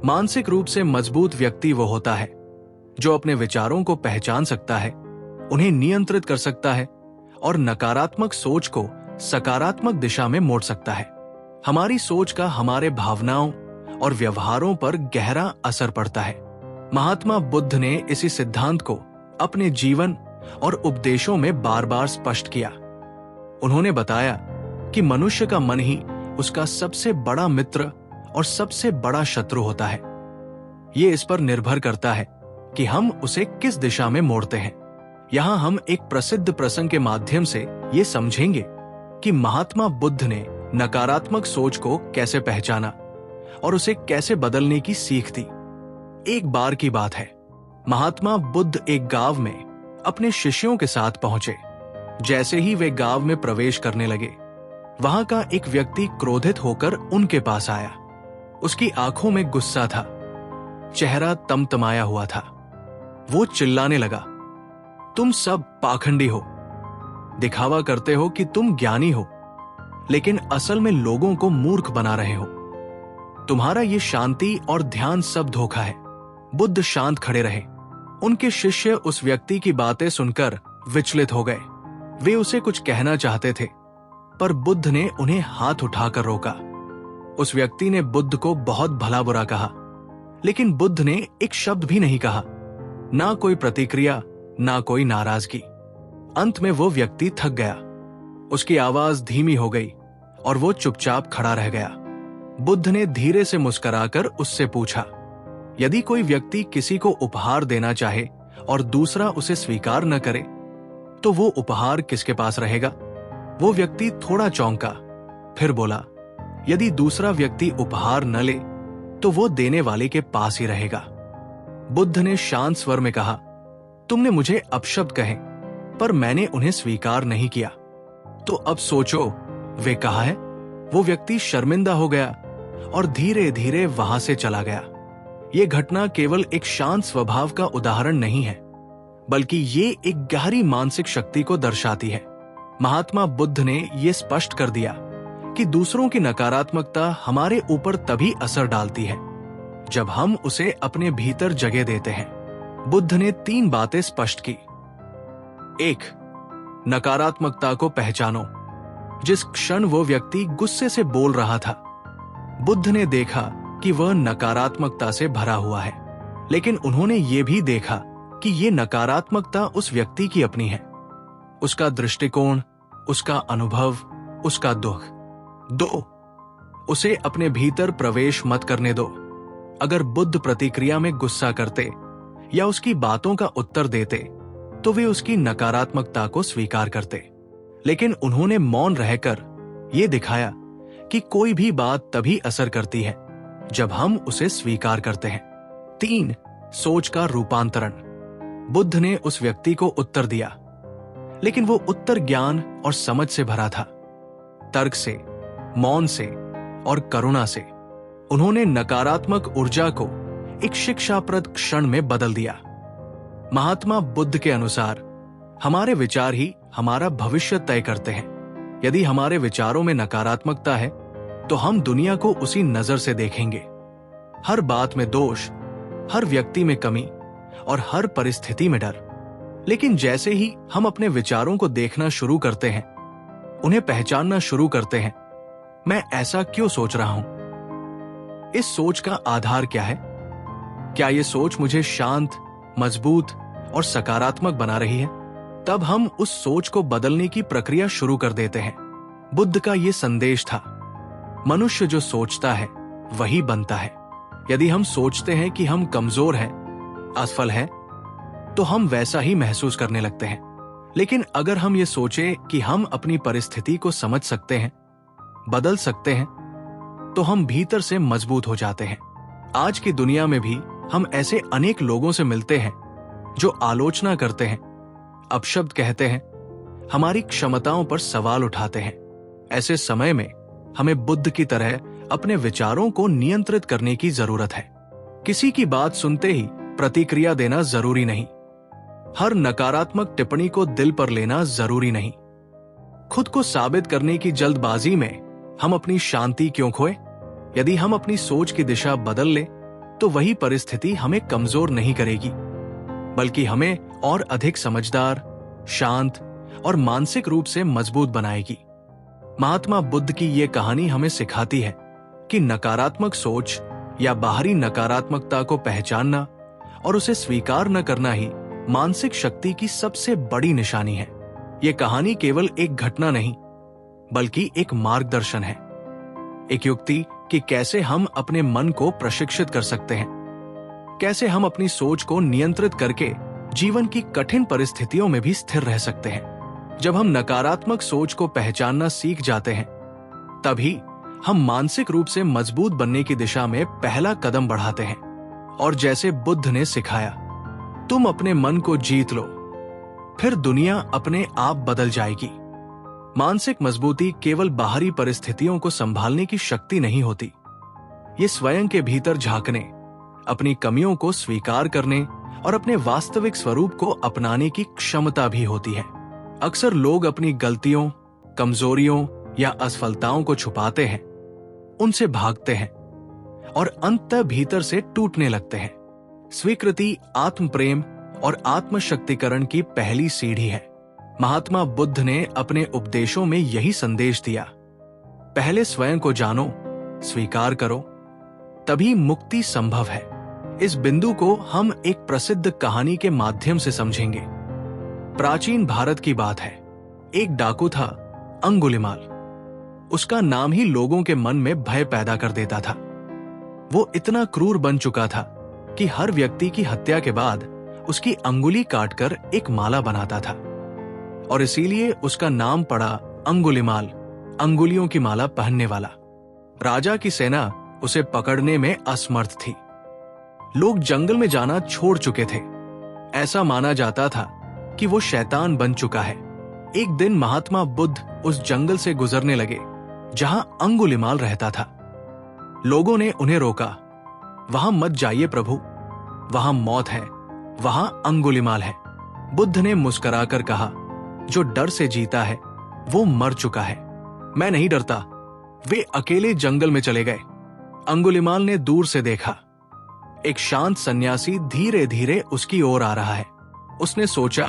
मानसिक रूप से मजबूत व्यक्ति वो होता है जो अपने विचारों को पहचान सकता है, उन्हें नियंत्रित कर सकता है और नकारात्मक सोच को सकारात्मक दिशा में मोड़ सकता है। हमारी सोच का हमारे भावनाओं और व्यवहारों पर गहरा असर पड़ता है। महात्मा बुद्ध ने इसी सिद्धांत को अपने जीवन और उपदेशों में बार बार स्पष्ट किया। उन्होंने बताया कि मनुष्य का मन ही उसका सबसे बड़ा मित्र और सबसे बड़ा शत्रु होता है। ये इस पर निर्भर करता है कि हम उसे किस दिशा में मोड़ते हैं। यहां हम एक प्रसिद्ध प्रसंग के माध्यम से ये समझेंगे कि महात्मा बुद्ध ने नकारात्मक सोच को कैसे पहचाना और उसे कैसे बदलने की सीख दी। एक बार की बात है, महात्मा बुद्ध एक गांव में अपने शिष्यों के साथ पहुंचे। जैसे ही वे गांव में प्रवेश करने लगे, वहां का एक व्यक्ति क्रोधित होकर उनके पास आया। उसकी आंखों में गुस्सा था, चेहरा तमतमाया हुआ था। वो चिल्लाने लगा, तुम सब पाखंडी हो, दिखावा करते हो कि तुम ज्ञानी हो, लेकिन असल में लोगों को मूर्ख बना रहे हो। तुम्हारा ये शांति और ध्यान सब धोखा है। बुद्ध शांत खड़े रहे। उनके शिष्य उस व्यक्ति की बातें सुनकर विचलित हो गए। वे उसे कुछ कहना चाहते थे, पर बुद्ध ने उन्हें हाथ उठाकर रोका। उस व्यक्ति ने बुद्ध को बहुत भला बुरा कहा, लेकिन बुद्ध ने एक शब्द भी नहीं कहा, ना कोई प्रतिक्रिया, ना कोई नाराजगी। अंत में वो व्यक्ति थक गया, उसकी आवाज धीमी हो गई और वो चुपचाप खड़ा रह गया। बुद्ध ने धीरे से मुस्कुराकर उससे पूछा, यदि कोई व्यक्ति किसी को उपहार देना चाहे और दूसरा उसे स्वीकार न करे, तो वो उपहार किसके पास रहेगा? वो व्यक्ति थोड़ा चौंका, फिर बोला, यदि दूसरा व्यक्ति उपहार न ले तो वो देने वाले के पास ही रहेगा। बुद्ध ने शांत स्वर में कहा, तुमने मुझे अपशब्द कहे, पर मैंने उन्हें स्वीकार नहीं किया। तो अब सोचो वे कहाँ है? वो व्यक्ति शर्मिंदा हो गया और धीरे धीरे वहां से चला गया। ये घटना केवल एक शांत स्वभाव का उदाहरण नहीं है, बल्कि ये एक गहरी मानसिक शक्ति को दर्शाती है। महात्मा बुद्ध ने यह स्पष्ट कर दिया कि दूसरों की नकारात्मकता हमारे ऊपर तभी असर डालती है जब हम उसे अपने भीतर जगह देते हैं। बुद्ध ने 3 बातें स्पष्ट की। 1. नकारात्मकता को पहचानो। जिस क्षण वो व्यक्ति गुस्से से बोल रहा था, बुद्ध ने देखा कि वह नकारात्मकता से भरा हुआ है, लेकिन उन्होंने ये भी देखा कि ये नकारात्मकता उस व्यक्ति की अपनी है, उसका दृष्टिकोण, उसका अनुभव, उसका दुख। 2. उसे अपने भीतर प्रवेश मत करने दो। अगर बुद्ध प्रतिक्रिया में गुस्सा करते या उसकी बातों का उत्तर देते तो वे उसकी नकारात्मकता को स्वीकार करते, लेकिन उन्होंने मौन रहकर यह दिखाया कि कोई भी बात तभी असर करती है जब हम उसे स्वीकार करते हैं। 3. सोच का रूपांतरण। बुद्ध ने उस व्यक्ति को उत्तर दिया, लेकिन वो उत्तर ज्ञान और समझ से भरा था, तर्क से, मौन से और करुणा से। उन्होंने नकारात्मक ऊर्जा को एक शिक्षाप्रद क्षण में बदल दिया। महात्मा बुद्ध के अनुसार हमारे विचार ही हमारा भविष्य तय करते हैं। यदि हमारे विचारों में नकारात्मकता है तो हम दुनिया को उसी नजर से देखेंगे। हर बात में दोष, हर व्यक्ति में कमी और हर परिस्थिति में डर। लेकिन जैसे ही हम अपने विचारों को देखना शुरू करते हैं, उन्हें पहचानना शुरू करते हैं, मैं ऐसा क्यों सोच रहा हूं? इस सोच का आधार क्या है? क्या यह सोच मुझे शांत, मजबूत और सकारात्मक बना रही है? तब हम उस सोच को बदलने की प्रक्रिया शुरू कर देते हैं। बुद्ध का यह संदेश था, मनुष्य जो सोचता है वही बनता है। यदि हम सोचते हैं कि हम कमजोर हैं, असफल हैं, तो हम वैसा ही महसूस करने लगते हैं। लेकिन अगर हम ये सोचें कि हम अपनी परिस्थिति को समझ सकते हैं, बदल सकते हैं, तो हम भीतर से मजबूत हो जाते हैं। आज की दुनिया में भी हम ऐसे अनेक लोगों से मिलते हैं जो आलोचना करते हैं, अपशब्द कहते हैं, हमारी क्षमताओं पर सवाल उठाते हैं। ऐसे समय में हमें बुद्ध की तरह अपने विचारों को नियंत्रित करने की जरूरत है। किसी की बात सुनते ही प्रतिक्रिया देना जरूरी नहीं। हर नकारात्मक टिप्पणी को दिल पर लेना जरूरी नहीं। खुद को साबित करने की जल्दबाजी में हम अपनी शांति क्यों खोए? यदि हम अपनी सोच की दिशा बदल लें तो वही परिस्थिति हमें कमजोर नहीं करेगी, बल्कि हमें और अधिक समझदार, शांत और मानसिक रूप से मजबूत बनाएगी। महात्मा बुद्ध की ये कहानी हमें सिखाती है कि नकारात्मक सोच या बाहरी नकारात्मकता को पहचानना और उसे स्वीकार न करना ही मानसिक शक्ति की सबसे बड़ी निशानी है। ये कहानी केवल एक घटना नहीं, बल्कि एक मार्गदर्शन है, एक युक्ति कि कैसे हम अपने मन को प्रशिक्षित कर सकते हैं, कैसे हम अपनी सोच को नियंत्रित करके जीवन की कठिन परिस्थितियों में भी स्थिर रह सकते हैं। जब हम नकारात्मक सोच को पहचानना सीख जाते हैं, तभी हम मानसिक रूप से मजबूत बनने की दिशा में पहला कदम बढ़ाते हैं। और जैसे बुद्ध ने सिखाया, तुम अपने मन को जीत लो, फिर दुनिया अपने आप बदल जाएगी। मानसिक मजबूती केवल बाहरी परिस्थितियों को संभालने की शक्ति नहीं होती, ये स्वयं के भीतर झांकने, अपनी कमियों को स्वीकार करने और अपने वास्तविक स्वरूप को अपनाने की क्षमता भी होती है। अक्सर लोग अपनी गलतियों, कमजोरियों या असफलताओं को छुपाते हैं, उनसे भागते हैं और अंततः भीतर से टूटने लगते हैं। स्वीकृति आत्म प्रेम और आत्मशक्तिकरण की पहली सीढ़ी है। महात्मा बुद्ध ने अपने उपदेशों में यही संदेश दिया, पहले स्वयं को जानो, स्वीकार करो, तभी मुक्ति संभव है। इस बिंदु को हम एक प्रसिद्ध कहानी के माध्यम से समझेंगे। प्राचीन भारत की बात है। एक डाकू था, अंगुलिमाल। उसका नाम ही लोगों के मन में भय पैदा कर देता था। वो इतना क्रूर बन चुका था कि हर व्यक्ति की हत्या के बाद उसकी अंगुली काटकर एक माला बनाता था, और इसीलिए उसका नाम पड़ा अंगुलिमाल, अंगुलियों की माला पहनने वाला। राजा की सेना उसे पकड़ने में असमर्थ थी। लोग जंगल में जाना छोड़ चुके थे। ऐसा माना जाता था कि वो शैतान बन चुका है। एक दिन महात्मा बुद्ध उस जंगल से गुजरने लगे जहां अंगुलिमाल रहता था। लोगों ने उन्हें रोका, वहां मत जाइए प्रभु, वहां मौत है, वहां अंगुलिमाल है। बुद्ध ने मुस्कुराकर कहा, जो डर से जीता है वो मर चुका है। मैं नहीं डरता। वे अकेले जंगल में चले गए। अंगुलिमाल ने दूर से देखा, एक शांत सन्यासी धीरे धीरे उसकी ओर आ रहा है। उसने सोचा,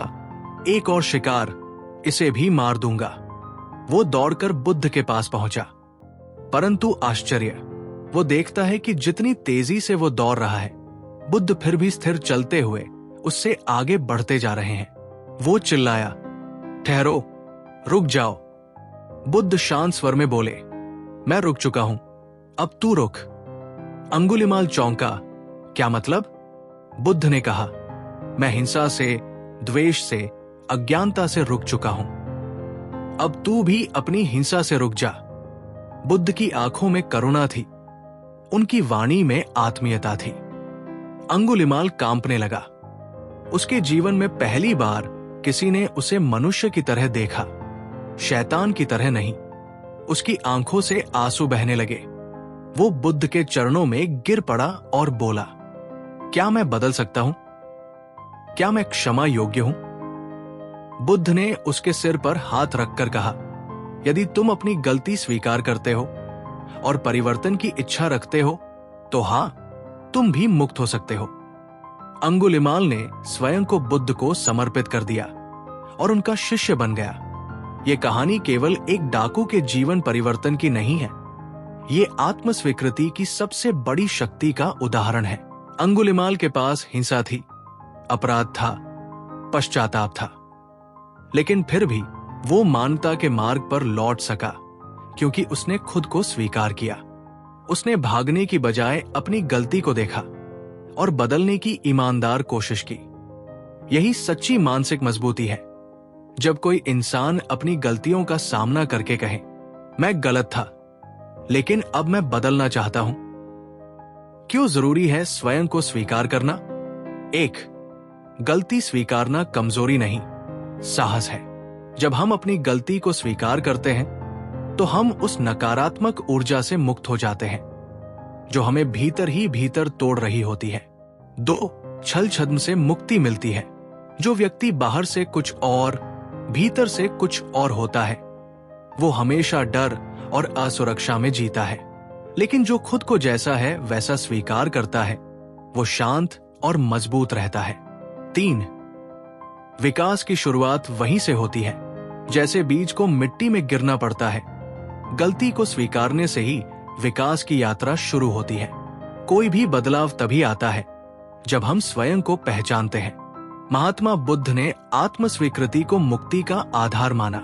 एक और शिकार, इसे भी मार दूंगा। वो दौड़कर बुद्ध के पास पहुंचा, परंतु आश्चर्य, वो देखता है कि जितनी तेजी से वो दौड़ रहा है, बुद्ध फिर भी स्थिर चलते हुए उससे आगे बढ़ते जा रहे हैं। वो चिल्लाया, ठहरो, रुक जाओ। बुद्ध शांत स्वर में बोले, मैं रुक चुका हूं, अब तू रुक। अंगुलिमाल चौंका, क्या मतलब? बुद्ध ने कहा, मैं हिंसा से, द्वेष से, अज्ञानता से रुक चुका हूं, अब तू भी अपनी हिंसा से रुक जा। बुद्ध की आंखों में करुणा थी, उनकी वाणी में आत्मीयता थी। अंगुलिमाल कांपने लगा। उसके जीवन में पहली बार किसी ने उसे मनुष्य की तरह देखा, शैतान की तरह नहीं। उसकी आंखों से आंसू बहने लगे। वो बुद्ध के चरणों में गिर पड़ा और बोला, क्या मैं बदल सकता हूं? क्या मैं क्षमा योग्य हूं? बुद्ध ने उसके सिर पर हाथ रखकर कहा, यदि तुम अपनी गलती स्वीकार करते हो और परिवर्तन की इच्छा रखते हो, तो हां, तुम भी मुक्त हो सकते हो। अंगुलिमाल ने स्वयं को बुद्ध को समर्पित कर दिया और उनका शिष्य बन गया। ये कहानी केवल एक डाकू के जीवन परिवर्तन की नहीं है, ये आत्म स्वीकृति की सबसे बड़ी शक्ति का उदाहरण है। अंगुलिमाल के पास हिंसा थी, अपराध था, पश्चाताप था, लेकिन फिर भी वो मानवता के मार्ग पर लौट सका, क्योंकि उसने खुद को स्वीकार किया। उसने भागने की बजाय अपनी गलती को देखा और बदलने की ईमानदार कोशिश की। यही सच्ची मानसिक मजबूती है। जब कोई इंसान अपनी गलतियों का सामना करके कहे, मैं गलत था, लेकिन अब मैं बदलना चाहता हूं। क्यों जरूरी है स्वयं को स्वीकार करना? 1. गलती स्वीकारना कमजोरी नहीं, साहस है। जब हम अपनी गलती को स्वीकार करते हैं, तो हम उस नकारात्मक ऊर्जा से मुक्त हो जाते हैं जो हमें भीतर ही भीतर तोड़ रही होती है। 2. छल छद्म से मुक्ति मिलती है। जो व्यक्ति बाहर से कुछ और, भीतर से कुछ और होता है, वो हमेशा डर और असुरक्षा में जीता है। लेकिन जो खुद को जैसा है वैसा स्वीकार करता है, वो शांत और मजबूत रहता है। 3. विकास की शुरुआत वहीं से होती है जैसे बीज को मिट्टी में गिरना पड़ता है। गलती को स्वीकारने से ही विकास की यात्रा शुरू होती है। कोई भी बदलाव तभी आता है जब हम स्वयं को पहचानते हैं। महात्मा बुद्ध ने आत्म स्वीकृति को मुक्ति का आधार माना।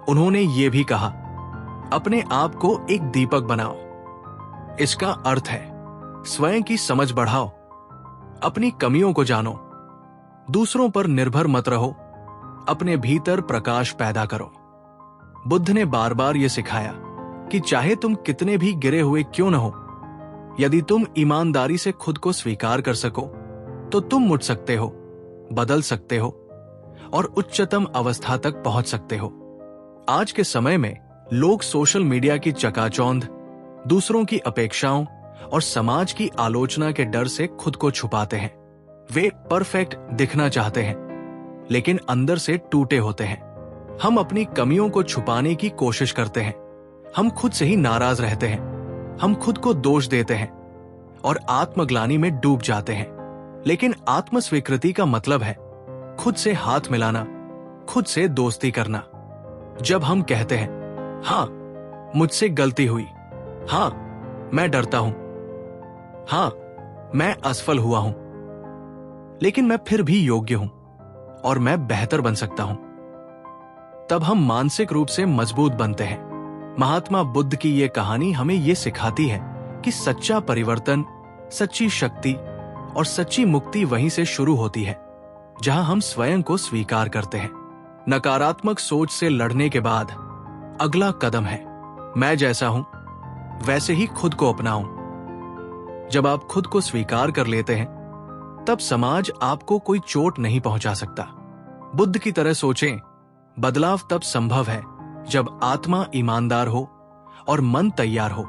उन्होंने ये भी कहा, अपने आप को एक दीपक बनाओ। इसका अर्थ है स्वयं की समझ बढ़ाओ, अपनी कमियों को जानो, दूसरों पर निर्भर मत रहो, अपने भीतर प्रकाश पैदा करो। बुद्ध ने बार बार यह सिखाया कि चाहे तुम कितने भी गिरे हुए क्यों न हो, यदि तुम ईमानदारी से खुद को स्वीकार कर सको तो तुम उठ सकते हो, बदल सकते हो और उच्चतम अवस्था तक पहुंच सकते हो। आज के समय में लोग सोशल मीडिया की चकाचौंध, दूसरों की अपेक्षाओं और समाज की आलोचना के डर से खुद को छुपाते हैं। वे परफेक्ट दिखना चाहते हैं लेकिन अंदर से टूटे होते हैं। हम अपनी कमियों को छुपाने की कोशिश करते हैं। हम खुद से ही नाराज रहते हैं। हम खुद को दोष देते हैं और आत्मग्लानि में डूब जाते हैं। लेकिन आत्म स्वीकृति का मतलब है खुद से हाथ मिलाना, खुद से दोस्ती करना। जब हम कहते हैं, हाँ मुझसे गलती हुई, हाँ मैं डरता हूं, हाँ मैं असफल हुआ हूं, लेकिन मैं फिर भी योग्य हूं और मैं बेहतर बन सकता हूं, तब हम मानसिक रूप से मजबूत बनते हैं। महात्मा बुद्ध की यह कहानी हमें यह सिखाती है कि सच्चा परिवर्तन, सच्ची शक्ति और सच्ची मुक्ति वहीं से शुरू होती है जहां हम स्वयं को स्वीकार करते हैं। नकारात्मक सोच से लड़ने के बाद अगला कदम है, मैं जैसा हूं वैसे ही खुद को अपनाऊं। जब आप खुद को स्वीकार कर लेते हैं तब समाज आपको कोई चोट नहीं पहुंचा सकता। बुद्ध की तरह सोचें, बदलाव तब संभव है जब आत्मा ईमानदार हो और मन तैयार हो।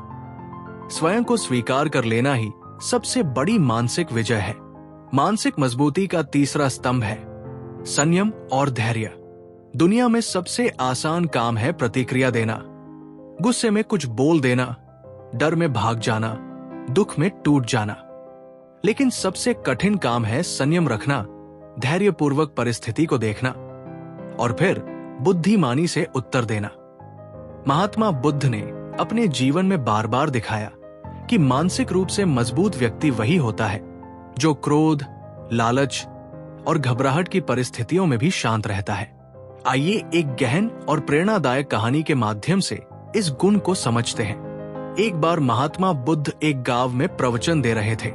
स्वयं को स्वीकार कर लेना ही सबसे बड़ी मानसिक विजय है। मानसिक मजबूती का तीसरा स्तंभ है संयम और धैर्य। दुनिया में सबसे आसान काम है प्रतिक्रिया देना, गुस्से में कुछ बोल देना, डर में भाग जाना, दुख में टूट जाना। लेकिन सबसे कठिन काम है संयम रखना, धैर्यपूर्वक परिस्थिति को देखना और फिर बुद्धिमानी से उत्तर देना। महात्मा बुद्ध ने अपने जीवन में बार बार दिखाया कि मानसिक रूप से मजबूत व्यक्ति वही होता है जो क्रोध, लालच और घबराहट की परिस्थितियों में भी शांत रहता है। आइए एक गहन और प्रेरणादायक कहानी के माध्यम से इस गुण को समझते हैं। एक बार महात्मा बुद्ध एक गांव में प्रवचन दे रहे थे।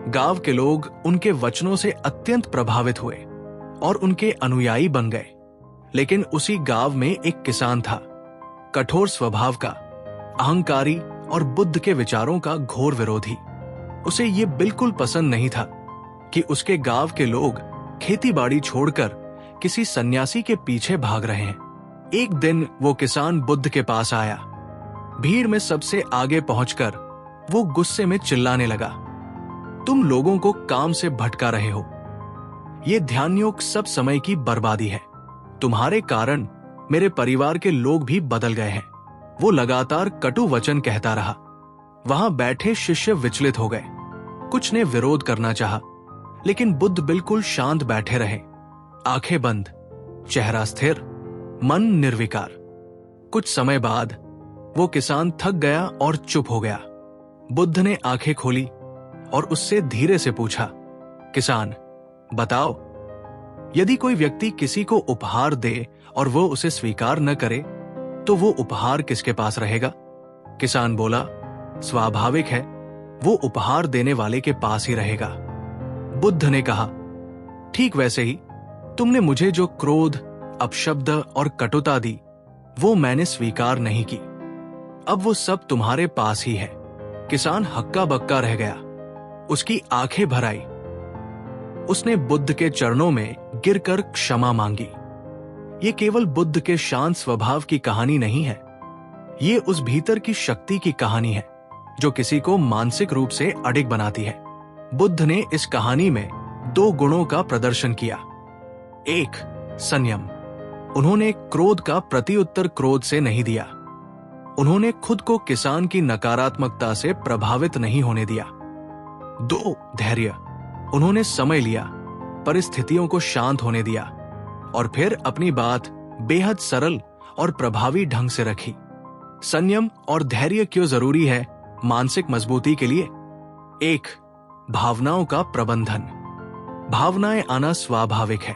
गांव के लोग उनके वचनों से अत्यंत प्रभावित हुए और उनके अनुयायी बन गए। लेकिन उसी गांव में एक किसान था, कठोर स्वभाव का, अहंकारी और बुद्ध के विचारों का घोर विरोधी। उसे ये बिल्कुल पसंद नहीं था कि उसके गांव के लोग खेतीबाड़ी छोड़कर किसी सन्यासी के पीछे भाग रहे हैं। एक दिन वो किसान बुद्ध के पास आया। भीड़ में सबसे आगे पहुंचकर वो गुस्से में चिल्लाने लगा, तुम लोगों को काम से भटका रहे हो। ये ध्यानयोग सब समय की बर्बादी है। तुम्हारे कारण मेरे परिवार के लोग भी बदल गए हैं। वो लगातार कटु वचन कहता रहा। वहां बैठे शिष्य विचलित हो गए। कुछ ने विरोध करना चाहा, लेकिन बुद्ध बिल्कुल शांत बैठे रहे, आंखें बंद, चेहरा स्थिर, मन निर्विकार। कुछ समय बाद वो किसान थक गया और चुप हो गया। बुद्ध ने आंखें खोली और उससे धीरे से पूछा, किसान बताओ, यदि कोई व्यक्ति किसी को उपहार दे और वो उसे स्वीकार न करे तो वो उपहार किसके पास रहेगा? किसान बोला, स्वाभाविक है, वो उपहार देने वाले के पास ही रहेगा। बुद्ध ने कहा, ठीक वैसे ही तुमने मुझे जो क्रोध, अपशब्द और कटुता दी वो मैंने स्वीकार नहीं की। अब वो सब तुम्हारे पास ही है। किसान हक्का बक्का रह गया। उसकी आंखें भर आई। उसने बुद्ध के चरणों में गिरकर क्षमा मांगी। ये केवल बुद्ध के शांत स्वभाव की कहानी नहीं है, ये उस भीतर की शक्ति की कहानी है जो किसी को मानसिक रूप से अडिग बनाती है। बुद्ध ने इस कहानी में दो गुणों का प्रदर्शन किया। एक, संयम। उन्होंने क्रोध का प्रत्युत्तर क्रोध से नहीं दिया। उन्होंने खुद को किसान की नकारात्मकता से प्रभावित नहीं होने दिया। 2. धैर्य। उन्होंने समय लिया, परिस्थितियों को शांत होने दिया और फिर अपनी बात बेहद सरल और प्रभावी ढंग से रखी। संयम और धैर्य क्यों जरूरी है मानसिक मजबूती के लिए? 1. भावनाओं का प्रबंधन। भावनाएं आना स्वाभाविक है,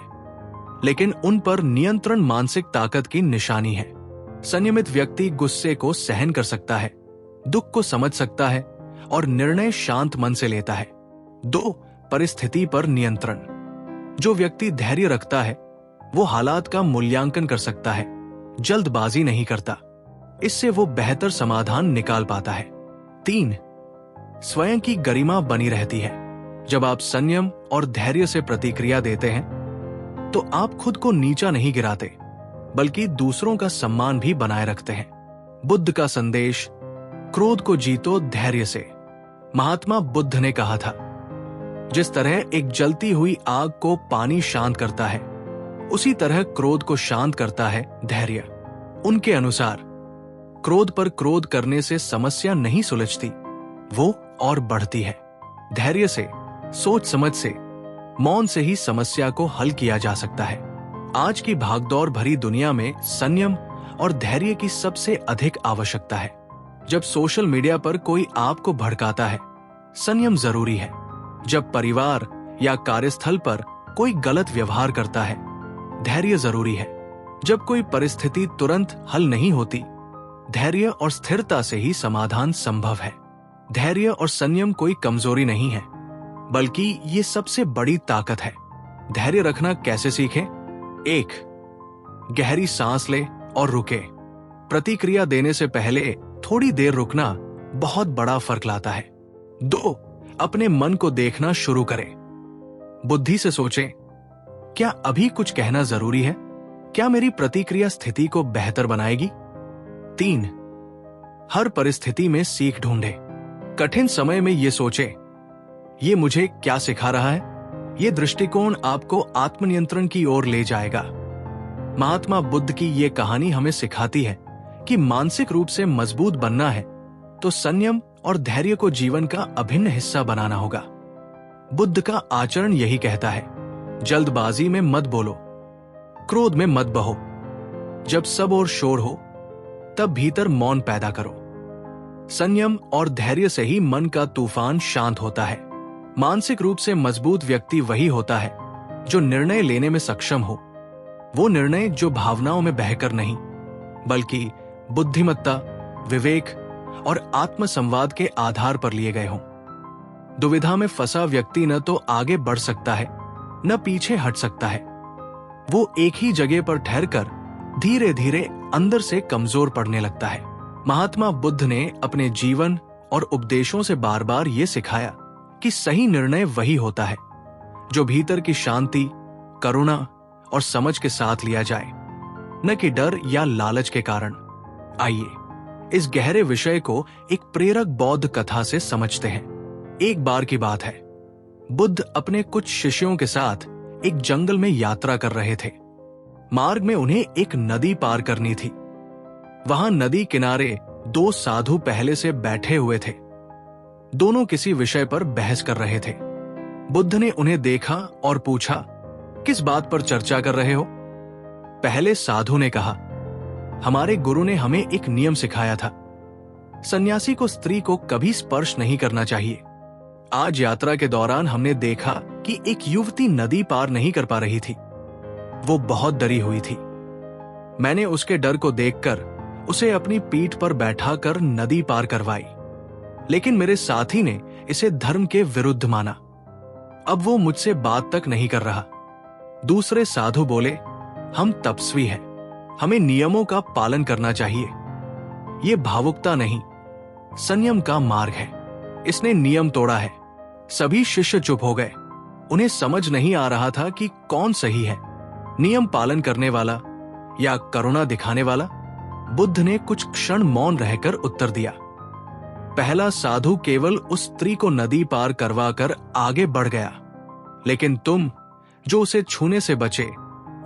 लेकिन उन पर नियंत्रण मानसिक ताकत की निशानी है। संयमित व्यक्ति गुस्से को सहन कर सकता है, दुख को समझ सकता है और निर्णय शांत मन से लेता है। 2. परिस्थिति पर नियंत्रण। जो व्यक्ति धैर्य रखता है वो हालात का मूल्यांकन कर सकता है, जल्दबाजी नहीं करता। इससे वो बेहतर समाधान निकाल पाता है। 3. स्वयं की गरिमा बनी रहती है। जब आप संयम और धैर्य से प्रतिक्रिया देते हैं तो आप खुद को नीचा नहीं गिराते, बल्कि दूसरों का सम्मान भी बनाए रखते हैं। बुद्ध का संदेश, क्रोध को जीतो धैर्य से। महात्मा बुद्ध ने कहा था, जिस तरह एक जलती हुई आग को पानी शांत करता है, उसी तरह क्रोध को शांत करता है धैर्य। उनके अनुसार क्रोध पर क्रोध करने से समस्या नहीं सुलझती, वो और बढ़ती है। धैर्य से, सोच समझ से, मौन से ही समस्या को हल किया जा सकता है। आज की भागदौड़ भरी दुनिया में संयम और धैर्य की सबसे अधिक आवश्यकता है। जब सोशल मीडिया पर कोई आपको भड़काता है, संयम जरूरी है। जब परिवार या कार्यस्थल पर कोई गलत व्यवहार करता है, धैर्य जरूरी है। जब कोई परिस्थिति तुरंत हल नहीं होती, धैर्य और स्थिरता से ही समाधान संभव है। धैर्य और संयम कोई कमजोरी नहीं है, बल्कि ये सबसे बड़ी ताकत है। धैर्य रखना कैसे सीखें? 1. गहरी सांस ले और रुके। प्रतिक्रिया देने से पहले थोड़ी देर रुकना बहुत बड़ा फर्क लाता है। 2. अपने मन को देखना शुरू करें। बुद्धि से सोचें, क्या अभी कुछ कहना जरूरी है? क्या मेरी प्रतिक्रिया स्थिति को बेहतर बनाएगी? 3. हर परिस्थिति में सीख ढूंढे। कठिन समय में ये सोचें, ये मुझे क्या सिखा रहा है? ये दृष्टिकोण आपको आत्मनियंत्रण की ओर ले जाएगा। महात्मा बुद्ध की ये कहानी हमें सिखाती है कि मानसिक रूप से मजबूत बनना है तो संयम और धैर्य को जीवन का अभिन्न हिस्सा बनाना होगा। बुद्ध का आचरण यही कहता है, जल्दबाजी में मत बोलो, क्रोध में मत बहो। जब सब ओर शोर हो, तब भीतर मौन पैदा करो। संयम और धैर्य से ही मन का तूफान शांत होता है। मानसिक रूप से मजबूत व्यक्ति वही होता है जो निर्णय लेने में सक्षम हो। वो निर्णय जो भावनाओं में बहकर नहीं, बल्कि बुद्धिमत्ता, विवेक और आत्मसंवाद के आधार पर लिए गए हों। दुविधा में फंसा व्यक्ति न तो आगे बढ़ सकता है, न पीछे हट सकता है। वो एक ही जगह पर ठहरकर धीरे धीरे अंदर से कमजोर पड़ने लगता है। महात्मा बुद्ध ने अपने जीवन और उपदेशों से बार बार ये सिखाया कि सही निर्णय वही होता है जो भीतर की शांति, करुणा और समझ के साथ लिया जाए, न कि डर या लालच के कारण। आइए इस गहरे विषय को एक प्रेरक बौद्ध कथा से समझते हैं। एक बार की बात है, बुद्ध अपने कुछ शिष्यों के साथ एक जंगल में यात्रा कर रहे थे। मार्ग में उन्हें एक नदी पार करनी थी। वहां नदी किनारे 2 साधु पहले से बैठे हुए थे। दोनों किसी विषय पर बहस कर रहे थे। बुद्ध ने उन्हें देखा और पूछा, किस बात पर चर्चा कर रहे हो? पहले साधु ने कहा, हमारे गुरु ने हमें एक नियम सिखाया था, सन्यासी को स्त्री को कभी स्पर्श नहीं करना चाहिए। आज यात्रा के दौरान हमने देखा कि एक युवती नदी पार नहीं कर पा रही थी। वो बहुत डरी हुई थी। मैंने उसके डर को देखकर उसे अपनी पीठ पर बैठाकर नदी पार करवाई, लेकिन मेरे साथी ने इसे धर्म के विरुद्ध माना। अब वो मुझसे बात तक नहीं कर रहा। दूसरे साधु बोले, हम तपस्वी हैं, हमें नियमों का पालन करना चाहिए। ये भावुकता नहीं, संयम का मार्ग है। इसने नियम तोड़ा है। सभी शिष्य चुप हो गए। उन्हें समझ नहीं आ रहा था कि कौन सही है, नियम पालन करने वाला या करुणा दिखाने वाला। बुद्ध ने कुछ क्षण मौन रहकर उत्तर दिया। पहला साधु केवल उस स्त्री को नदी पार करवाकर आगे बढ़ गया, लेकिन तुम जो उसे छूने से बचे,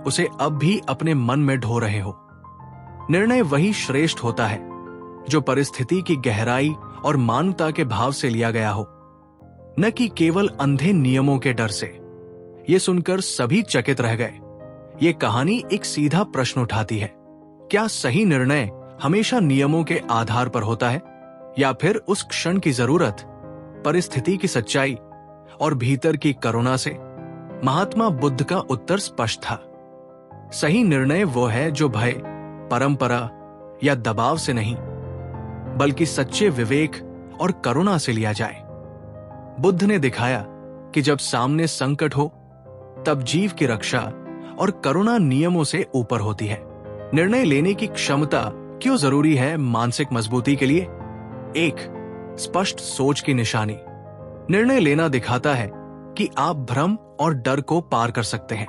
उसे अब भी अपने मन में ढो रहे हो। निर्णय वही श्रेष्ठ होता है जो परिस्थिति की गहराई और मानवता के भाव से लिया गया हो। न कि केवल अंधे नियमों के डर से। ये सुनकर सभी चकित रह गए। ये कहानी एक सीधा प्रश्न उठाती है, क्या सही निर्णय हमेशा नियमों के आधार पर होता है, या फिर उस क्षण की जरूरत, परिस्थिति की सच्चाई और भीतर की करुणा से? महात्मा बुद्ध का उत्तर स्पष्ट था। सही निर्णय वो है जो भय, परंपरा या दबाव से नहीं, बल्कि सच्चे विवेक और करुणा से लिया जाए। बुद्ध ने दिखाया कि जब सामने संकट हो, तब जीव की रक्षा और करुणा नियमों से ऊपर होती है। निर्णय लेने की क्षमता क्यों जरूरी है मानसिक मजबूती के लिए? एक, स्पष्ट सोच की निशानी। निर्णय लेना दिखाता है कि आप भ्रम और डर को पार कर सकते हैं।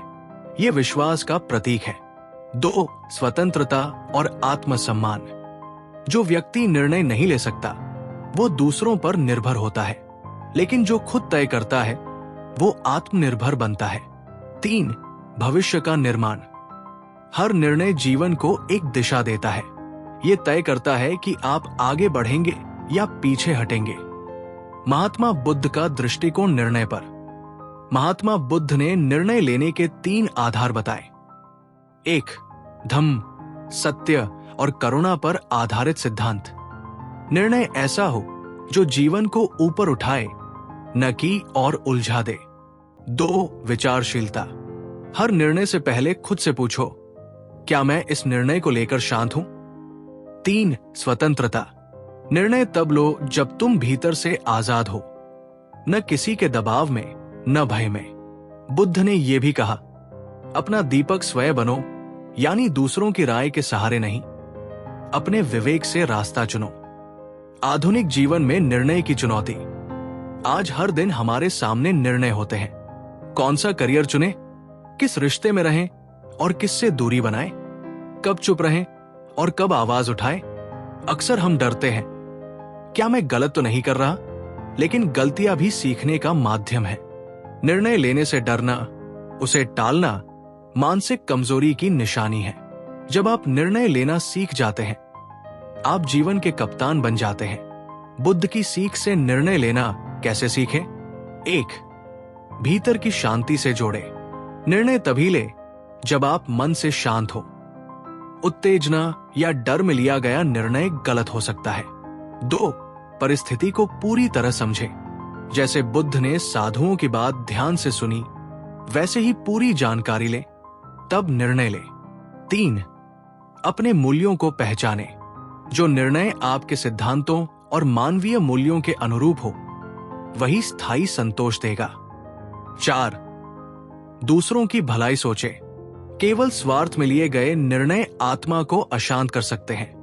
यह विश्वास का प्रतीक है। दो, स्वतंत्रता और आत्मसम्मान। जो व्यक्ति निर्णय नहीं ले सकता, वो दूसरों पर निर्भर होता है, लेकिन जो खुद तय करता है, वो आत्मनिर्भर बनता है। तीन, भविष्य का निर्माण। हर निर्णय जीवन को एक दिशा देता है। ये तय करता है कि आप आगे बढ़ेंगे या पीछे हटेंगे। महात्मा बुद्ध का दृष्टिकोण निर्णय पर। महात्मा बुद्ध ने निर्णय लेने के 3 आधार बताए। 1, धम्म, सत्य और करुणा पर आधारित सिद्धांत। निर्णय ऐसा हो जो जीवन को ऊपर उठाए, न कि और उलझा दे। 2, विचारशीलता। हर निर्णय से पहले खुद से पूछो, क्या मैं इस निर्णय को लेकर शांत हूं? 3, स्वतंत्रता। निर्णय तब लो जब तुम भीतर से आजाद हो, न किसी के दबाव में, न भय में। बुद्ध ने यह भी कहा, अपना दीपक स्वयं बनो, यानी दूसरों की राय के सहारे नहीं, अपने विवेक से रास्ता चुनो। आधुनिक जीवन में निर्णय की चुनौती। आज हर दिन हमारे सामने निर्णय होते हैं। कौन सा करियर चुने, किस रिश्ते में रहें और किससे दूरी बनाएं, कब चुप रहें और कब आवाज उठाएं। अक्सर हम डरते हैं, क्या मैं गलत तो नहीं कर रहा? लेकिन गलतियां भी सीखने का माध्यम है। निर्णय लेने से डरना, उसे टालना मानसिक कमजोरी की निशानी है। जब आप निर्णय लेना सीख जाते हैं, आप जीवन के कप्तान बन जाते हैं। बुद्ध की सीख से निर्णय लेना कैसे सीखें? 1, भीतर की शांति से जोड़े। निर्णय तभी ले जब आप मन से शांत हो। उत्तेजना या डर में लिया गया निर्णय गलत हो सकता है। 2, परिस्थिति को पूरी तरह समझे। जैसे बुद्ध ने साधुओं की बात ध्यान से सुनी, वैसे ही पूरी जानकारी ले, तब निर्णय ले। 3, अपने मूल्यों को पहचाने। जो निर्णय आपके सिद्धांतों और मानवीय मूल्यों के अनुरूप हो, वही स्थायी संतोष देगा। 4, दूसरों की भलाई सोचे। केवल स्वार्थ में लिए गए निर्णय आत्मा को अशांत कर सकते हैं।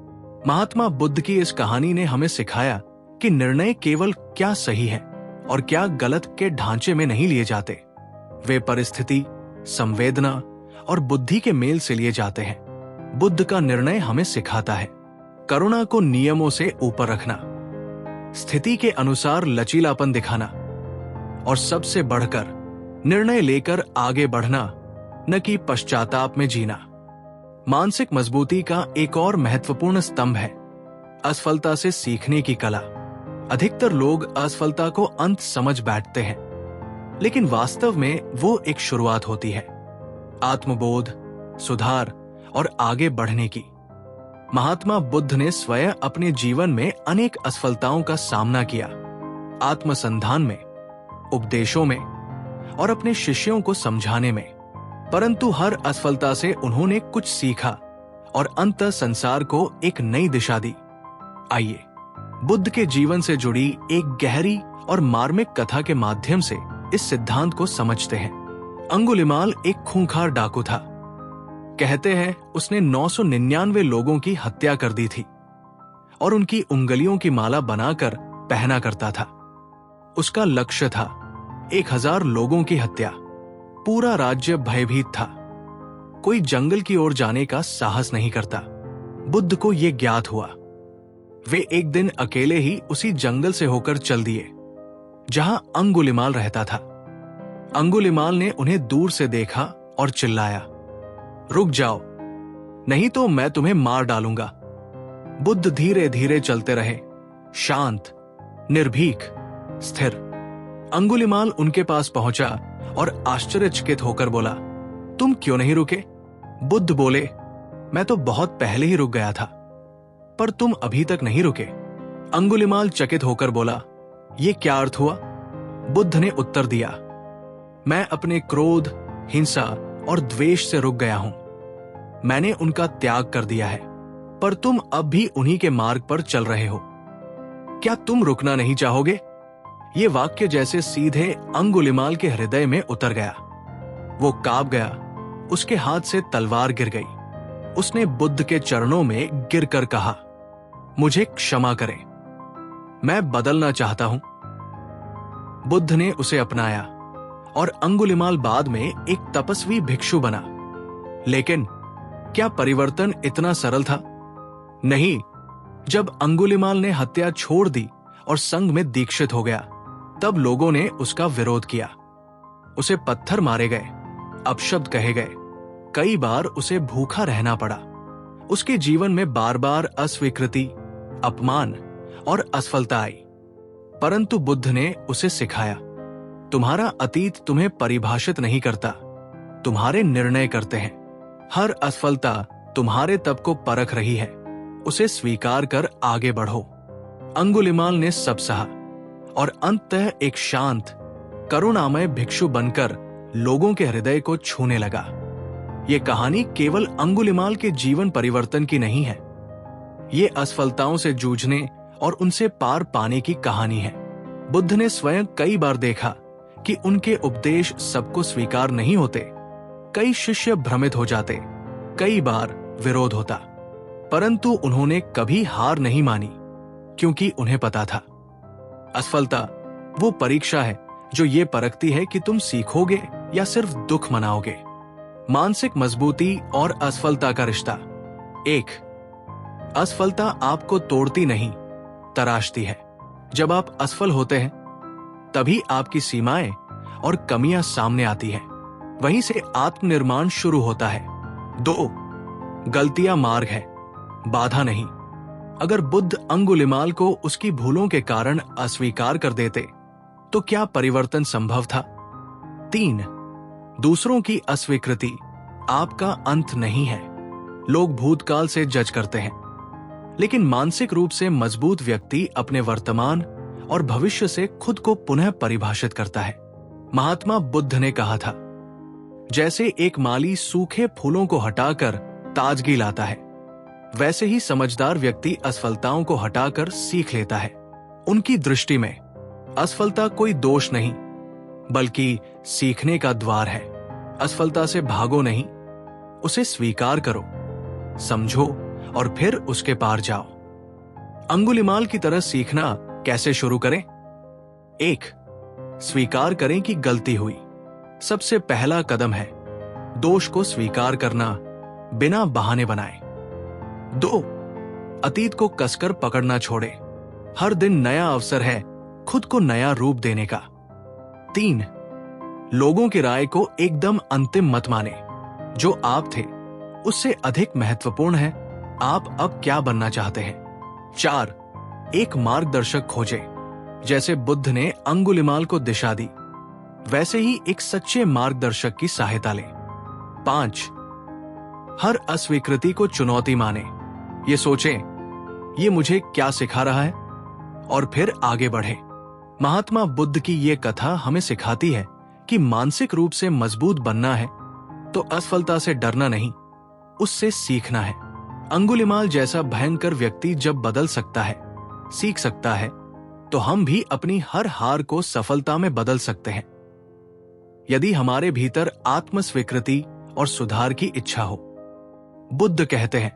महात्मा बुद्ध की इस कहानी ने हमें सिखाया कि निर्णय केवल क्या सही है और क्या गलत के ढांचे में नहीं लिए जाते। वे परिस्थिति, संवेदना और बुद्धि के मेल से लिए जाते हैं। बुद्ध का निर्णय हमें सिखाता है करुणा को नियमों से ऊपर रखना, स्थिति के अनुसार लचीलापन दिखाना और सबसे बढ़कर निर्णय लेकर आगे बढ़ना, न कि पश्चाताप में जीना। मानसिक मजबूती का एक और महत्वपूर्ण स्तंभ है असफलता से सीखने की कला। अधिकतर लोग असफलता को अंत समझ बैठते हैं, लेकिन वास्तव में वो एक शुरुआत होती है आत्मबोध, सुधार और आगे बढ़ने की। महात्मा बुद्ध ने स्वयं अपने जीवन में अनेक असफलताओं का सामना किया, आत्मसंधान में, उपदेशों में और अपने शिष्यों को समझाने में। परंतु हर असफलता से उन्होंने कुछ सीखा और अंततः संसार को एक नई दिशा दी। आइए बुद्ध के जीवन से जुड़ी एक गहरी और मार्मिक कथा के माध्यम से इस सिद्धांत को समझते हैं। अंगुलिमाल एक खूंखार डाकू था। कहते हैं उसने 999 लोगों की हत्या कर दी थी और उनकी उंगलियों की माला बनाकर पहना करता था। उसका लक्ष्य था 1000 लोगों की हत्या। पूरा राज्य भयभीत था। कोई जंगल की ओर जाने का साहस नहीं करता। बुद्ध को यह ज्ञात हुआ। वे एक दिन अकेले ही उसी जंगल से होकर चल दिए जहां अंगुलिमाल रहता था। अंगुलिमाल ने उन्हें दूर से देखा और चिल्लाया, रुक जाओ, नहीं तो मैं तुम्हें मार डालूंगा। बुद्ध धीरे धीरे चलते रहे, शांत, निर्भीक, स्थिर, अंगुलिमाल उनके पास पहुंचा और आश्चर्यचकित होकर बोला, तुम क्यों नहीं रुके? बुद्ध बोले, मैं तो बहुत पहले ही रुक गया था, पर तुम अभी तक नहीं रुके। अंगुलिमाल चकित होकर बोला, ये क्या अर्थ हुआ? बुद्ध ने उत्तर दिया, मैं अपने क्रोध, हिंसा और द्वेष से रुक गया हूं। मैंने उनका त्याग कर दिया है, पर तुम अब भी उन्हीं के मार्ग पर चल रहे हो। क्या तुम रुकना नहीं चाहोगे? ये वाक्य जैसे सीधे अंगुलिमाल के हृदय में उतर गया। वो कांप गया, उसके हाथ से तलवार गिर गई। उसने बुद्ध के चरणों में गिरकर कहा, मुझे क्षमा करें, मैं बदलना चाहता हूं। बुद्ध ने उसे अपनाया और अंगुलिमाल बाद में एक तपस्वी भिक्षु बना। लेकिन क्या परिवर्तन इतना सरल था? नहीं। जब अंगुलिमाल ने हत्या छोड़ दी और संघ में दीक्षित हो गया, तब लोगों ने उसका विरोध किया। उसे पत्थर मारे गए, अपशब्द कहे गए, कई बार उसे भूखा रहना पड़ा। उसके जीवन में बार बार अस्वीकृति, अपमान और असफलता आई। परंतु बुद्ध ने उसे सिखाया, तुम्हारा अतीत तुम्हें परिभाषित नहीं करता, तुम्हारे निर्णय करते हैं। हर असफलता तुम्हारे तप को परख रही है, उसे स्वीकार कर आगे बढ़ो। अंगुलिमाल ने सब सहा और अंततः एक शांत, करुणामय भिक्षु बनकर लोगों के हृदय को छूने लगा। ये कहानी केवल अंगुलिमाल के जीवन परिवर्तन की नहीं है, ये असफलताओं से जूझने और उनसे पार पाने की कहानी है। बुद्ध ने स्वयं कई बार देखा कि उनके उपदेश सबको स्वीकार नहीं होते। कई शिष्य भ्रमित हो जाते, कई बार विरोध होता, परंतु उन्होंने कभी हार नहीं मानी, क्योंकि उन्हें पता था असफलता वो परीक्षा है जो ये परखती है कि तुम सीखोगे या सिर्फ दुख मनाओगे। मानसिक मजबूती और असफलता का रिश्ता। 1. असफलता आपको तोड़ती नहीं, तराशती है। जब आप असफल होते हैं, तभी आपकी सीमाएं और कमियां सामने आती हैं। वहीं से आत्मनिर्माण शुरू होता है। 2. गलतियां मार्ग है, बाधा नहीं। अगर बुद्ध अंगुलिमाल को उसकी भूलों के कारण अस्वीकार कर देते, तो क्या परिवर्तन संभव था? 3. दूसरों की अस्वीकृति आपका अंत नहीं है। लोग भूतकाल से जज करते हैं, लेकिन मानसिक रूप से मजबूत व्यक्ति अपने वर्तमान और भविष्य से खुद को पुनः परिभाषित करता है। महात्मा बुद्ध ने कहा था, जैसे एक माली सूखे फूलों को हटाकर ताजगी लाता है, वैसे ही समझदार व्यक्ति असफलताओं को हटाकर सीख लेता है। उनकी दृष्टि में असफलता कोई दोष नहीं, बल्कि सीखने का द्वार है। असफलता से भागो नहीं, उसे स्वीकार करो, समझो और फिर उसके पार जाओ। अंगुलिमाल की तरह सीखना कैसे शुरू करें? 1. स्वीकार करें कि गलती हुई। सबसे पहला कदम है दोष को स्वीकार करना बिना बहाने बनाए। 2. अतीत को कसकर पकड़ना छोड़े। हर दिन नया अवसर है खुद को नया रूप देने का। 3. लोगों की राय को एकदम अंतिम मत माने। जो आप थे उससे अधिक महत्वपूर्ण है आप अब क्या बनना चाहते हैं। 4. एक मार्गदर्शक खोजे। जैसे बुद्ध ने अंगुलिमाल को दिशा दी, वैसे ही एक सच्चे मार्गदर्शक की सहायता लें। 5. हर अस्वीकृति को चुनौती माने। ये सोचें, ये मुझे क्या सिखा रहा है, और फिर आगे बढ़े। महात्मा बुद्ध की ये कथा हमें सिखाती है कि मानसिक रूप से मजबूत बनना है तो असफलता से डरना नहीं, उससे सीखना है। अंगुलिमाल जैसा भयंकर व्यक्ति जब बदल सकता है, सीख सकता है, तो हम भी अपनी हर हार को सफलता में बदल सकते हैं, यदि हमारे भीतर आत्म स्वीकृति और सुधार की इच्छा हो। बुद्ध कहते हैं,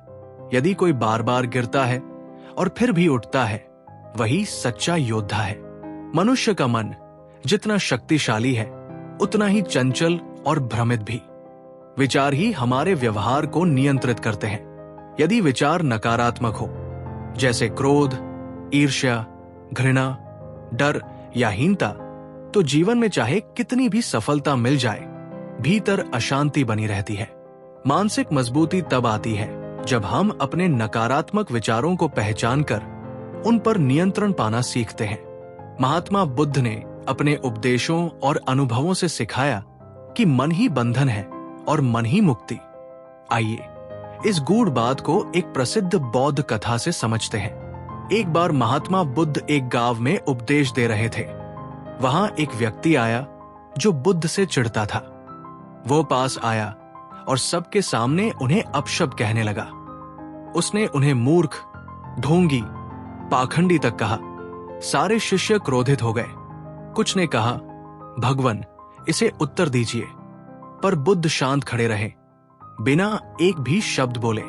यदि कोई बार बार गिरता है और फिर भी उठता है, वही सच्चा योद्धा है। मनुष्य का मन जितना शक्तिशाली है, उतना ही चंचल और भ्रमित भी। विचार ही हमारे व्यवहार को नियंत्रित करते हैं। यदि विचार नकारात्मक हो, जैसे क्रोध, ईर्ष्या, घृणा, डर या हीनता, तो जीवन में चाहे कितनी भी सफलता मिल जाए, भीतर अशांति बनी रहती है। मानसिक मजबूती तब आती है जब हम अपने नकारात्मक विचारों को पहचान कर उन पर नियंत्रण पाना सीखते हैं। महात्मा बुद्ध ने अपने उपदेशों और अनुभवों से सिखाया कि मन ही बंधन है और मन ही मुक्ति। आइए इस गूढ़ बात को एक प्रसिद्ध बौद्ध कथा से समझते हैं। एक बार महात्मा बुद्ध एक गांव में उपदेश दे रहे थे। वहां एक व्यक्ति आया जो बुद्ध से चिढ़ता था। वो पास आया और सबके सामने उन्हें अपशब्द कहने लगा। उसने उन्हें मूर्ख, ढोंगी, पाखंडी तक कहा। सारे शिष्य क्रोधित हो गए। कुछ ने कहा, भगवन इसे उत्तर दीजिए, पर बुद्ध शांत खड़े रहे, बिना एक भी शब्द बोले।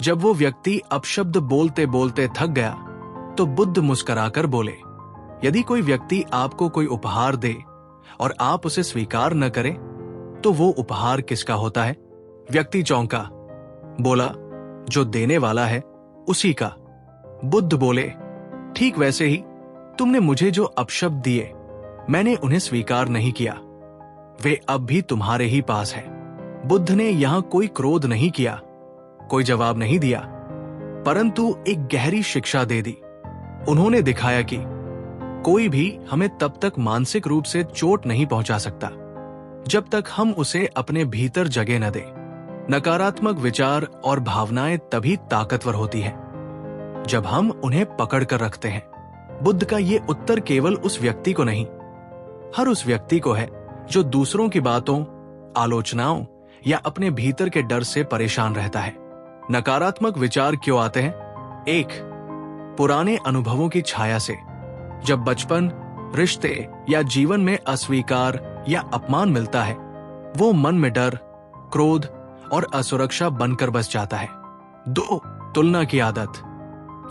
जब वो व्यक्ति अपशब्द बोलते बोलते थक गया तो बुद्ध मुस्कुराकर बोले, यदि कोई व्यक्ति आपको कोई उपहार दे और आप उसे स्वीकार न करें तो वो उपहार किसका होता है? व्यक्ति चौंका, बोला, जो देने वाला है उसी का। बुद्ध बोले, ठीक वैसे ही तुमने मुझे जो अपशब्द दिए मैंने उन्हें स्वीकार नहीं किया, वे अब भी तुम्हारे ही पास है। बुद्ध ने यहां कोई क्रोध नहीं किया, कोई जवाब नहीं दिया, परंतु एक गहरी शिक्षा दे दी। उन्होंने दिखाया कि कोई भी हमें तब तक मानसिक रूप से चोट नहीं पहुंचा सकता जब तक हम उसे अपने भीतर जगह न दें। नकारात्मक विचार और भावनाएं तभी ताकतवर होती हैं जब हम उन्हें पकड़ कर रखते हैं। बुद्ध का ये उत्तर केवल उस व्यक्ति को नहीं, हर उस व्यक्ति को है जो दूसरों की बातों, आलोचनाओं या अपने भीतर के डर से परेशान रहता है। नकारात्मक विचार क्यों आते हैं? 1. पुराने अनुभवों की छाया से। जब बचपन, रिश्ते या जीवन में अस्वीकार या अपमान मिलता है, वो मन में डर, क्रोध और असुरक्षा बनकर बस जाता है। 2. तुलना की आदत।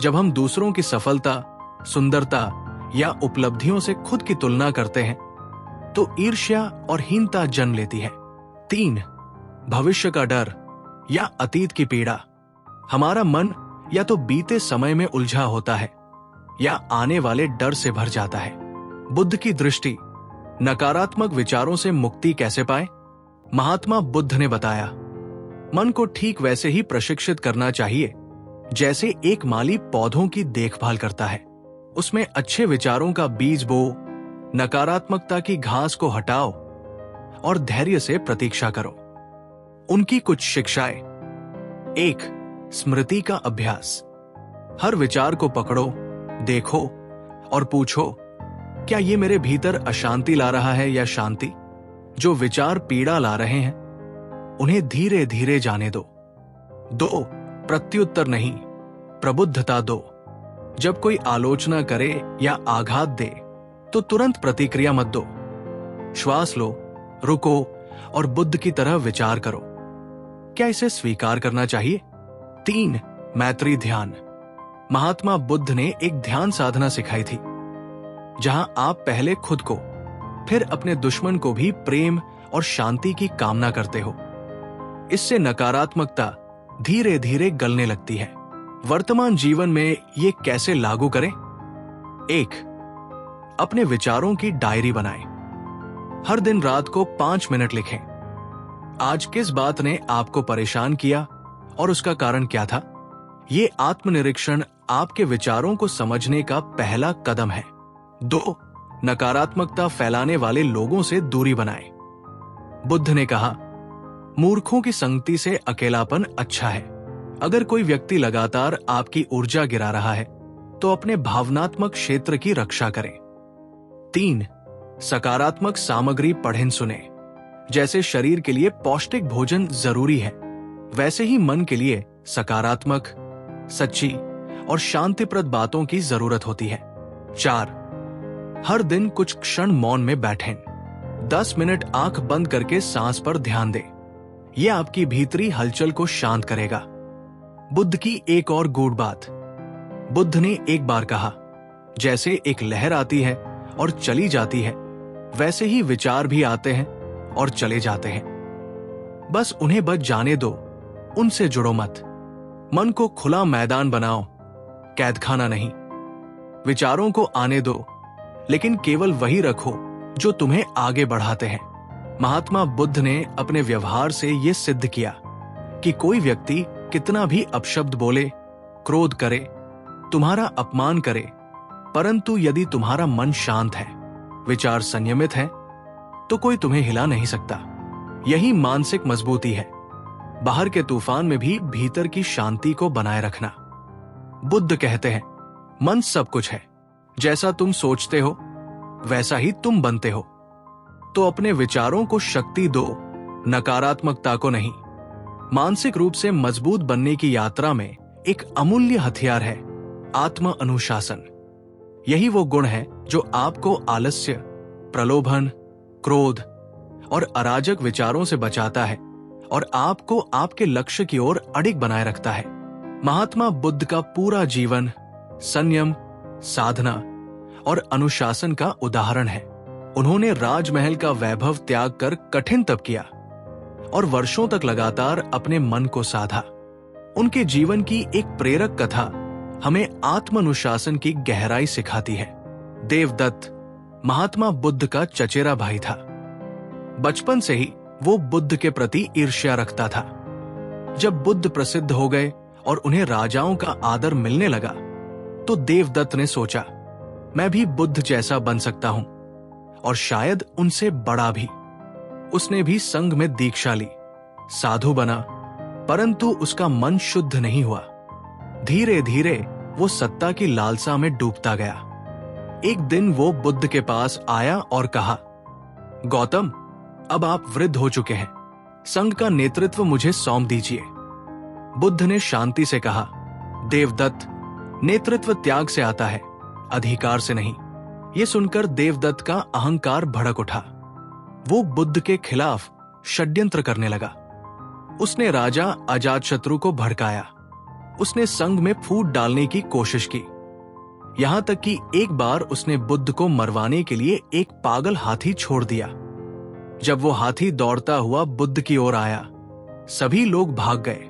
जब हम दूसरों की सफलता, सुंदरता या उपलब्धियों से खुद की तुलना करते हैं तो ईर्ष्या और हीनता जन्म लेती है। 3. भविष्य का डर या अतीत की पीड़ा। हमारा मन या तो बीते समय में उलझा होता है या आने वाले डर से भर जाता है। बुद्ध की दृष्टि, नकारात्मक विचारों से मुक्ति कैसे पाए? महात्मा बुद्ध ने बताया, मन को ठीक वैसे ही प्रशिक्षित करना चाहिए जैसे एक माली पौधों की देखभाल करता है। उसमें अच्छे विचारों का बीज बो, नकारात्मकता की घास को हटाओ और धैर्य से प्रतीक्षा करो। उनकी कुछ शिक्षाएं। 1. स्मृति का अभ्यास। हर विचार को पकड़ो, देखो और पूछो, क्या ये मेरे भीतर अशांति ला रहा है या शांति? जो विचार पीड़ा ला रहे हैं उन्हें धीरे धीरे जाने दो। 2. प्रत्युत्तर नहीं, प्रबुद्धता दो। जब कोई आलोचना करे या आघात दे तो तुरंत प्रतिक्रिया मत दो। श्वास लो, रुको और बुद्ध की तरह विचार करो, क्या इसे स्वीकार करना चाहिए? 3. मैत्री ध्यान। महात्मा बुद्ध ने एक ध्यान साधना सिखाई थी जहां आप पहले खुद को, फिर अपने दुश्मन को भी प्रेम और शांति की कामना करते हो। इससे नकारात्मकता धीरे धीरे गलने लगती है। वर्तमान जीवन में ये कैसे लागू करें? 1. अपने विचारों की डायरी बनाएं। हर दिन रात को 5 मिनट लिखें। आज किस बात ने आपको परेशान किया और उसका कारण क्या था? ये आत्मनिरीक्षण आपके विचारों को समझने का पहला कदम है। 2. नकारात्मकता फैलाने वाले लोगों से दूरी बनाएं। बुद्ध ने कहा, मूर्खों की संगति से अकेलापन अच्छा है। अगर कोई व्यक्ति लगातार आपकी ऊर्जा गिरा रहा है तो अपने भावनात्मक क्षेत्र की रक्षा करें। 3. सकारात्मक सामग्री पढ़ें सुने। जैसे शरीर के लिए पौष्टिक भोजन जरूरी है, वैसे ही मन के लिए सकारात्मक, सच्ची और शांतिप्रद बातों की जरूरत होती है। 4. हर दिन कुछ क्षण मौन में बैठें। 10 मिनट आंख बंद करके सांस पर ध्यान दें। यह आपकी भीतरी हलचल को शांत करेगा। बुद्ध की एक और गूढ़ बात। बुद्ध ने एक बार कहा, जैसे एक लहर आती है और चली जाती है, वैसे ही विचार भी आते हैं और चले जाते हैं। बस उन्हें बच जाने दो, उनसे जुड़ो मत। मन को खुला मैदान बनाओ, कैदखाना नहीं। विचारों को आने दो, लेकिन केवल वही रखो जो तुम्हें आगे बढ़ाते हैं। महात्मा बुद्ध ने अपने व्यवहार से यह सिद्ध किया कि कोई व्यक्ति कितना भी अपशब्द बोले, क्रोध करे, तुम्हारा अपमान करे, परंतु यदि तुम्हारा मन शांत है, विचार संयमित हैं, तो कोई तुम्हें हिला नहीं सकता। यही मानसिक मजबूती है, बाहर के तूफान में भी भीतर की शांति को बनाए रखना। बुद्ध कहते हैं, मन सब कुछ है, जैसा तुम सोचते हो वैसा ही तुम बनते हो। तो अपने विचारों को शक्ति दो, नकारात्मकता को नहीं। मानसिक रूप से मजबूत बनने की यात्रा में एक अमूल्य हथियार है आत्म अनुशासन। यही वो गुण है जो आपको आलस्य, प्रलोभन, क्रोध और अराजक विचारों से बचाता है और आपको आपके लक्ष्य की ओर अडिग बनाए रखता है। महात्मा बुद्ध का पूरा जीवन संयम, साधना और अनुशासन का उदाहरण है। उन्होंने राजमहल का वैभव त्याग कर कठिन तप किया और वर्षों तक लगातार अपने मन को साधा। उनके जीवन की एक प्रेरक कथा हमें आत्मानुशासन की गहराई सिखाती है। देवदत्त महात्मा बुद्ध का चचेरा भाई था। बचपन से ही वो बुद्ध के प्रति ईर्ष्या रखता था। जब बुद्ध प्रसिद्ध हो गए और उन्हें राजाओं का आदर मिलने लगा, तो देवदत्त ने सोचा, मैं भी बुद्ध जैसा बन सकता हूं और शायद उनसे बड़ा भी। उसने भी संघ में दीक्षा ली, साधु बना, परंतु उसका मन शुद्ध नहीं हुआ। धीरे धीरे वो सत्ता की लालसा में डूबता गया। एक दिन वो बुद्ध के पास आया और कहा, गौतम, अब आप वृद्ध हो चुके हैं, संघ का नेतृत्व मुझे सौंप दीजिए। बुद्ध ने शांति से कहा, देवदत्त, नेतृत्व त्याग से आता है, अधिकार से नहीं। ये सुनकर देवदत्त का अहंकार भड़क उठा। वो बुद्ध के खिलाफ षड्यंत्र करने लगा। उसने राजा अजातशत्रु को भड़काया। उसने संघ में फूट डालने की कोशिश की। यहां तक कि एक बार उसने बुद्ध को मरवाने के लिए एक पागल हाथी छोड़ दिया। जब वो हाथी दौड़ता हुआ बुद्ध की ओर आया, सभी लोग भाग गए,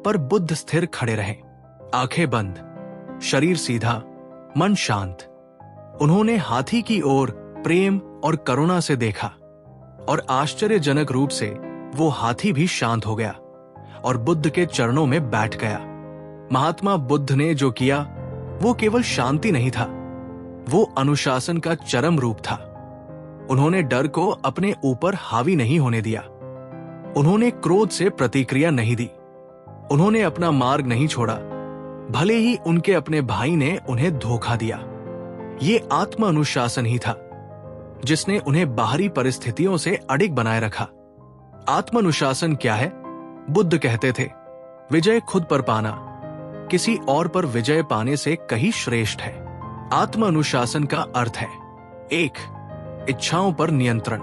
पर बुद्ध स्थिर खड़े रहे, आंखें बंद, शरीर सीधा, मन शांत। उन्होंने हाथी की ओर प्रेम और करुणा से देखा और आश्चर्यजनक रूप से वो हाथी भी शांत हो गया और बुद्ध के चरणों में बैठ गया। महात्मा बुद्ध ने जो किया वो केवल शांति नहीं था, वो अनुशासन का चरम रूप था। उन्होंने डर को अपने ऊपर हावी नहीं होने दिया। उन्होंने क्रोध से प्रतिक्रिया नहीं दी। उन्होंने अपना मार्ग नहीं छोड़ा, भले ही उनके अपने भाई ने उन्हें धोखा दिया। ये आत्म अनुशासन ही था जिसने उन्हें बाहरी परिस्थितियों से अडिग बनाए रखा। आत्म अनुशासन क्या है? बुद्ध कहते थे, विजय खुद पर पाना किसी और पर विजय पाने से कहीं श्रेष्ठ है। आत्म अनुशासन का अर्थ है, 1. इच्छाओं पर नियंत्रण।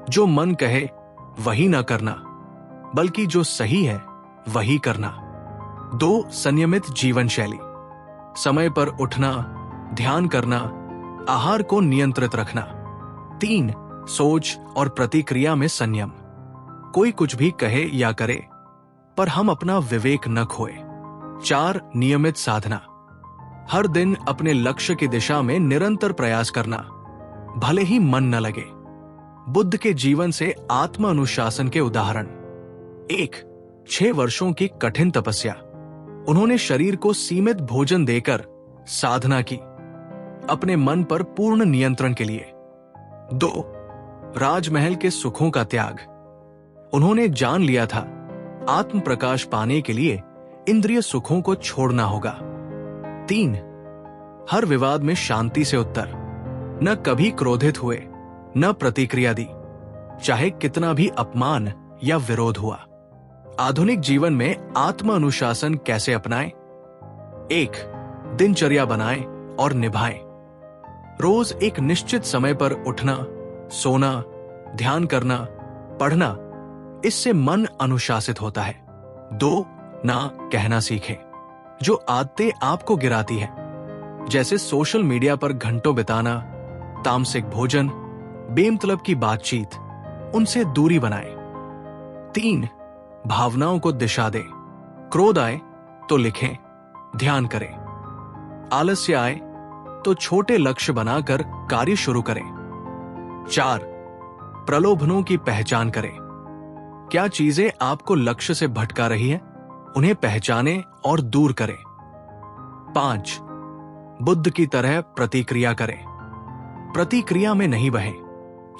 जो मन कहे वही ना करना, बल्कि जो सही है वही करना। 2. संयमित जीवन शैली। समय पर उठना, ध्यान करना, आहार को नियंत्रित रखना। 3. सोच और प्रतिक्रिया में संयम। कोई कुछ भी कहे या करे, पर हम अपना विवेक न खोए। 4. नियमित साधना। हर दिन अपने लक्ष्य की दिशा में निरंतर प्रयास करना, भले ही मन न लगे। बुद्ध के जीवन से आत्म अनुशासन के उदाहरण। 1. 6 वर्षों की कठिन तपस्या। उन्होंने शरीर को सीमित भोजन देकर साधना की, अपने मन पर पूर्ण नियंत्रण के लिए। 2. राजमहल के सुखों का त्याग। उन्होंने जान लिया था, आत्म प्रकाश पाने के लिए इंद्रिय सुखों को छोड़ना होगा। 3. हर विवाद में शांति से उत्तर। न कभी क्रोधित हुए, न प्रतिक्रिया दी, चाहे कितना भी अपमान या विरोध हुआ। आधुनिक जीवन में आत्म अनुशासन कैसे अपनाएं? 1. दिनचर्या बनाएं और निभाएं। रोज एक निश्चित समय पर उठना, सोना, ध्यान करना, पढ़ना, इससे मन अनुशासित होता है। 2. ना कहना सीखें। जो आदतें आपको गिराती है, जैसे सोशल मीडिया पर घंटों बिताना, तामसिक भोजन, बेमतलब की बातचीत, उनसे दूरी बनाएं। 3. भावनाओं को दिशा दें। क्रोध आए तो लिखें, ध्यान करें। आलस्य आए तो छोटे लक्ष्य बनाकर कार्य शुरू करें। 4. प्रलोभनों की पहचान करें। क्या चीजें आपको लक्ष्य से भटका रही हैं, उन्हें पहचानें और दूर करें। 5. बुद्ध की तरह प्रतिक्रिया करें। प्रतिक्रिया में नहीं बहें।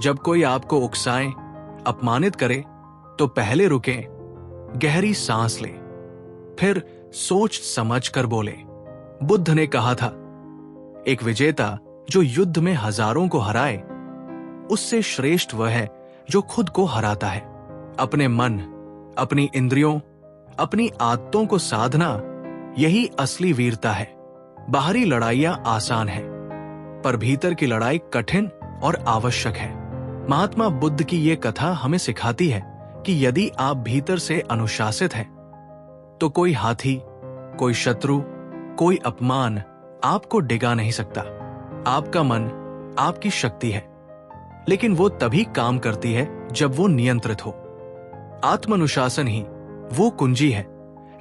जब कोई आपको उकसाए, अपमानित करे, तो पहले रुकें, गहरी सांस लें, फिर सोच समझ कर बोले। बुद्ध ने कहा था, एक विजेता जो युद्ध में हजारों को हराए, उससे श्रेष्ठ वह है जो खुद को हराता है। अपने मन, अपनी इंद्रियों, अपनी आदतों को साधना, यही असली वीरता है। बाहरी लड़ाइयां आसान है, पर भीतर की लड़ाई कठिन और आवश्यक है। महात्मा बुद्ध की यह कथा हमें सिखाती है कि यदि आप भीतर से अनुशासित हैं, तो कोई हाथी, कोई शत्रु, कोई अपमान आपको डिगा नहीं सकता। आपका मन आपकी शक्ति है, लेकिन वो तभी काम करती है जब वो नियंत्रित हो। आत्मानुशासन ही वो कुंजी है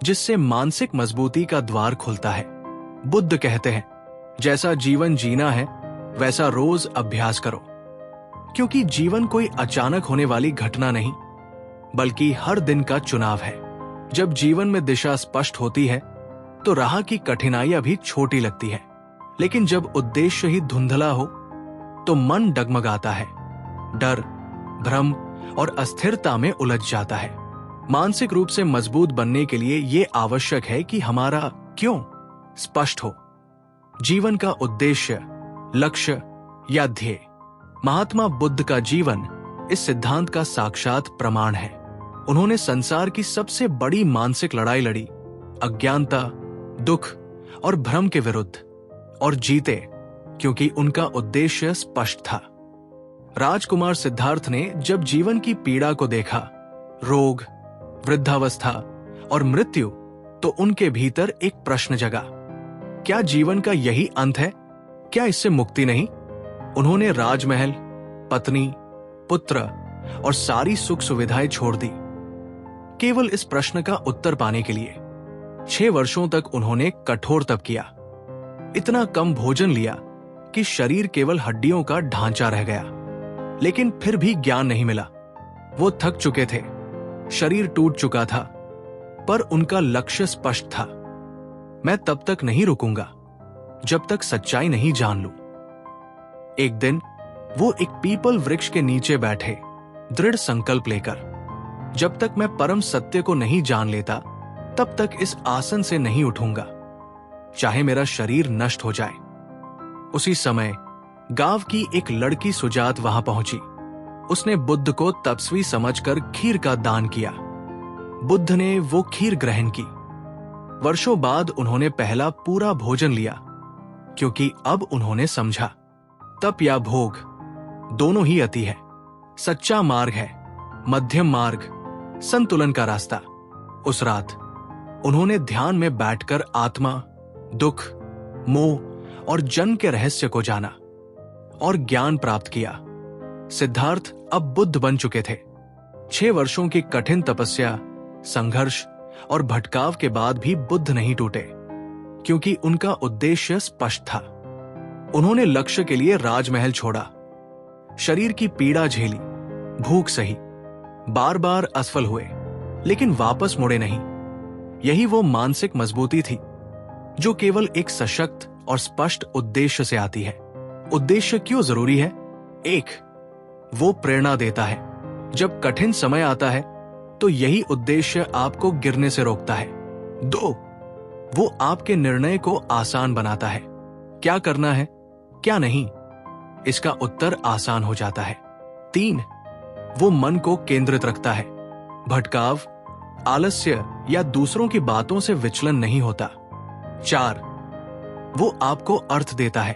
जिससे मानसिक मजबूती का द्वार खुलता है। बुद्ध कहते हैं, जैसा जीवन जीना है वैसा रोज अभ्यास करो, क्योंकि जीवन कोई अचानक होने वाली घटना नहीं, बल्कि हर दिन का चुनाव है। जब जीवन में दिशा स्पष्ट होती है तो राह की कठिनाइयां भी छोटी लगती है, लेकिन जब उद्देश्य ही धुंधला हो तो मन डगमगाता है, डर, भ्रम और अस्थिरता में उलझ जाता है। मानसिक रूप से मजबूत बनने के लिए यह आवश्यक है कि हमारा क्यों स्पष्ट हो। जीवन का उद्देश्य, लक्ष्य या ध्येय। महात्मा बुद्ध का जीवन इस सिद्धांत का साक्षात प्रमाण है। उन्होंने संसार की सबसे बड़ी मानसिक लड़ाई लड़ी, अज्ञानता, दुख और भ्रम के विरुद्ध, और जीते क्योंकि उनका उद्देश्य स्पष्ट था। राजकुमार सिद्धार्थ ने जब जीवन की पीड़ा को देखा, रोग, वृद्धावस्था और मृत्यु, तो उनके भीतर एक प्रश्न जगा, क्या जीवन का यही अंत है? क्या इससे मुक्ति नहीं? उन्होंने राजमहल, पत्नी, पुत्र और सारी सुख सुविधाएं छोड़ दी, केवल इस प्रश्न का उत्तर पाने के लिए। 6 वर्षों तक उन्होंने कठोर तप किया, इतना कम भोजन लिया कि शरीर केवल हड्डियों का ढांचा रह गया, लेकिन फिर भी ज्ञान नहीं मिला। वो थक चुके थे, शरीर टूट चुका था, पर उनका लक्ष्य स्पष्ट था, मैं तब तक नहीं रुकूंगा जब तक सच्चाई नहीं जान लूं। एक दिन वो एक पीपल वृक्ष के नीचे बैठे, दृढ़ संकल्प लेकर, जब तक मैं परम सत्य को नहीं जान लेता तब तक इस आसन से नहीं उठूंगा, चाहे मेरा शरीर नष्ट हो जाए। उसी समय गांव की एक लड़की सुजात वहां पहुंची। उसने बुद्ध को तपस्वी समझकर खीर का दान किया। बुद्ध ने वो खीर ग्रहण की। वर्षों बाद उन्होंने पहला पूरा भोजन लिया, क्योंकि अब उन्होंने समझा, तप या भोग दोनों ही अति है। सच्चा मार्ग है मध्यम मार्ग, संतुलन का रास्ता। उस रात उन्होंने ध्यान में बैठकर आत्मा, दुख, मोह और जन्म के रहस्य को जाना और ज्ञान प्राप्त किया। सिद्धार्थ अब बुद्ध बन चुके थे। 6 वर्षों की कठिन तपस्या, संघर्ष और भटकाव के बाद भी बुद्ध नहीं टूटे, क्योंकि उनका उद्देश्य स्पष्ट था। उन्होंने लक्ष्य के लिए राजमहल छोड़ा, शरीर की पीड़ा झेली, भूख सही, बार बार असफल हुए, लेकिन वापस मुड़े नहीं। यही वो मानसिक मजबूती थी जो केवल एक सशक्त और स्पष्ट उद्देश्य से आती है। उद्देश्य क्यों जरूरी है? 1, वो प्रेरणा देता है। जब कठिन समय आता है तो यही उद्देश्य आपको गिरने से रोकता है। 2, वो आपके निर्णय को आसान बनाता है। क्या करना है, क्या नहीं, इसका उत्तर आसान हो जाता है। 3, वो मन को केंद्रित रखता है। भटकाव, आलस्य या दूसरों की बातों से विचलन नहीं होता। 4, वो आपको अर्थ देता है।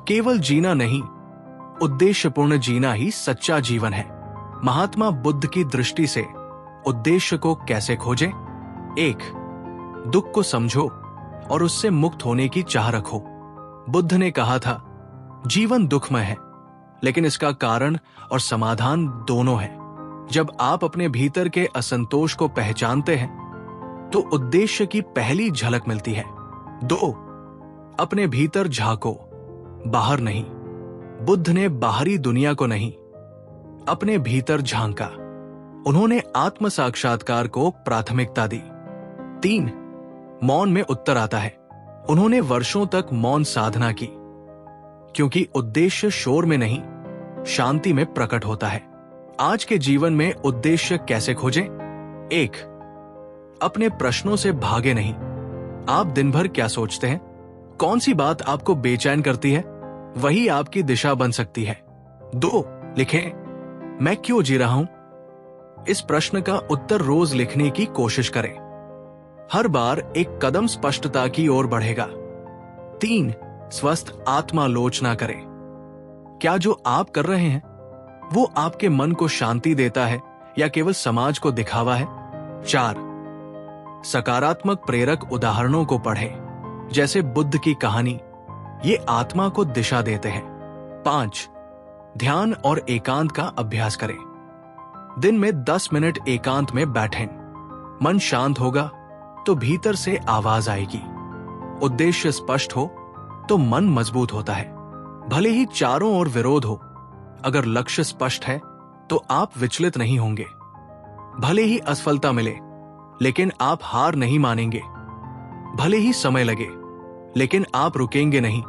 केवल जीना नहीं, उद्देश्यपूर्ण जीना ही सच्चा जीवन है। महात्मा बुद्ध की दृष्टि से उद्देश्य को कैसे खोजें? 1, दुख को समझो और उससे मुक्त होने की चाह रखो। बुद्ध ने कहा था, जीवन दुखमय है, लेकिन इसका कारण और समाधान दोनों है। जब आप अपने भीतर के असंतोष को पहचानते हैं तो उद्देश्य की पहली झलक मिलती है। 2, अपने भीतर झांको, बाहर नहीं। बुद्ध ने बाहरी दुनिया को नहीं, अपने भीतर झांका। उन्होंने आत्म साक्षात्कार को प्राथमिकता दी। 3, मौन में उत्तर आता है। उन्होंने वर्षों तक मौन साधना की, क्योंकि उद्देश्य शोर में नहीं, शांति में प्रकट होता है। आज के जीवन में उद्देश्य कैसे खोजें? 1. अपने प्रश्नों से भागे नहीं। आप दिन भर क्या सोचते हैं? कौन सी बात आपको बेचैन करती है? वही आपकी दिशा बन सकती है। 2. लिखें, मैं क्यों जी रहा हूं? इस प्रश्न का उत्तर रोज लिखने की कोशिश करें। हर बार एक कदम स्पष्टता की ओर बढ़ेगा। 3. स्वस्थ आत्मालोचना करें। क्या जो आप कर रहे हैं वो आपके मन को शांति देता है या केवल समाज को दिखावा है? 4. सकारात्मक प्रेरक उदाहरणों को पढ़ें, जैसे बुद्ध की कहानी। ये आत्मा को दिशा देते हैं। 5. ध्यान और एकांत का अभ्यास करें। दिन में 10 मिनट एकांत में बैठें। मन शांत होगा तो भीतर से आवाज आएगी। उद्देश्य स्पष्ट हो तो मन मजबूत होता है। भले ही चारों ओर विरोध हो, अगर लक्ष्य स्पष्ट है तो आप विचलित नहीं होंगे। भले ही असफलता मिले, लेकिन आप हार नहीं मानेंगे। भले ही समय लगे, लेकिन आप रुकेंगे नहीं।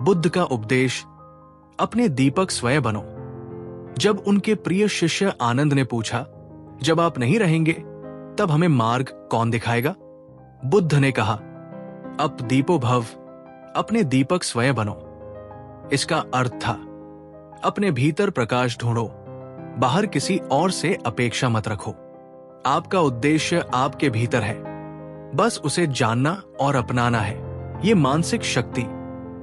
बुद्ध का उपदेश, अपने दीपक स्वयं बनो। जब उनके प्रिय शिष्य आनंद ने पूछा, जब आप नहीं रहेंगे तब हमें मार्ग कौन दिखाएगा? बुद्ध ने कहा, अप दीपो भव, अपने दीपक स्वयं बनो। इसका अर्थ था, अपने भीतर प्रकाश ढूंढो, बाहर किसी और से अपेक्षा मत रखो। आपका उद्देश्य आपके भीतर है, बस उसे जानना और अपनाना है। ये मानसिक शक्ति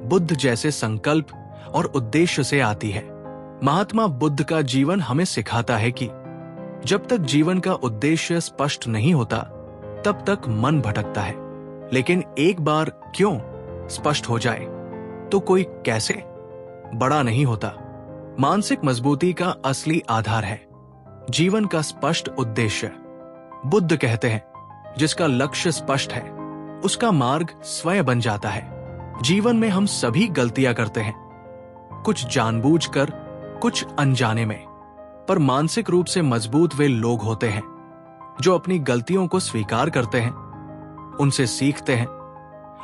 बुद्ध जैसे संकल्प और उद्देश्य से आती है। महात्मा बुद्ध का जीवन हमें सिखाता है कि जब तक जीवन का उद्देश्य स्पष्ट नहीं होता तब तक मन भटकता है, लेकिन एक बार क्यों स्पष्ट हो जाए तो कोई कैसे बड़ा नहीं होता। मानसिक मजबूती का असली आधार है जीवन का स्पष्ट उद्देश्य। बुद्ध कहते हैं, जिसका लक्ष्य स्पष्ट है उसका मार्ग स्वयं बन जाता है। जीवन में हम सभी गलतियां करते हैं, कुछ जानबूझकर, कुछ अनजाने में, पर मानसिक रूप से मजबूत वे लोग होते हैं जो अपनी गलतियों को स्वीकार करते हैं, उनसे सीखते हैं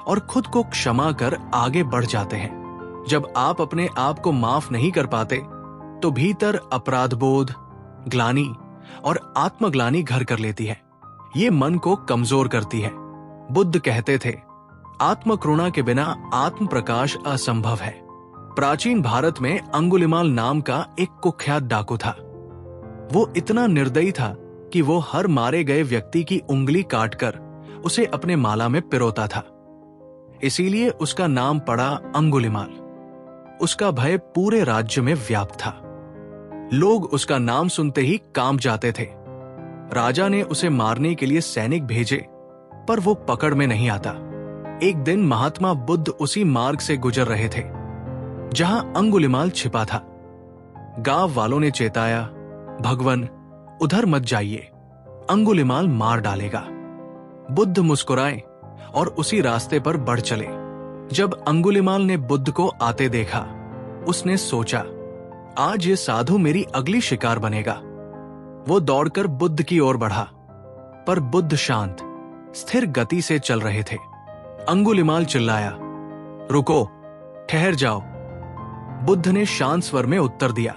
और खुद को क्षमा कर आगे बढ़ जाते हैं। जब आप अपने आप को माफ नहीं कर पाते तो भीतर अपराधबोध, ग्लानि और आत्मग्लानि घर कर लेती है। ये मन को कमजोर करती है। बुद्ध कहते थे, आत्मकरुणा के बिना आत्म प्रकाश असंभव है। प्राचीन भारत में अंगुलिमाल नाम का एक कुख्यात डाकू था। वो इतना निर्दयी था कि वो हर मारे गए व्यक्ति की उंगली काटकर उसे अपने माला में पिरोता था। इसीलिए उसका नाम पड़ा अंगुलिमाल। उसका भय पूरे राज्य में व्याप्त था। लोग उसका नाम सुनते ही कांप जाते थे। राजा ने उसे मारने के लिए सैनिक भेजे, पर वो पकड़ में नहीं आता। एक दिन महात्मा बुद्ध उसी मार्ग से गुजर रहे थे जहां अंगुलिमाल छिपा था। गांव वालों ने चेताया, भगवन उधर मत जाइए, अंगुलिमाल मार डालेगा। बुद्ध मुस्कुराए और उसी रास्ते पर बढ़ चले। जब अंगुलिमाल ने बुद्ध को आते देखा, उसने सोचा, आज ये साधु मेरी अगली शिकार बनेगा। वो दौड़कर बुद्ध की ओर बढ़ा, पर बुद्ध शांत, स्थिर गति से चल रहे थे। अंगुलिमाल चिल्लाया, रुको, ठहर जाओ। बुद्ध ने शांत स्वर में उत्तर दिया,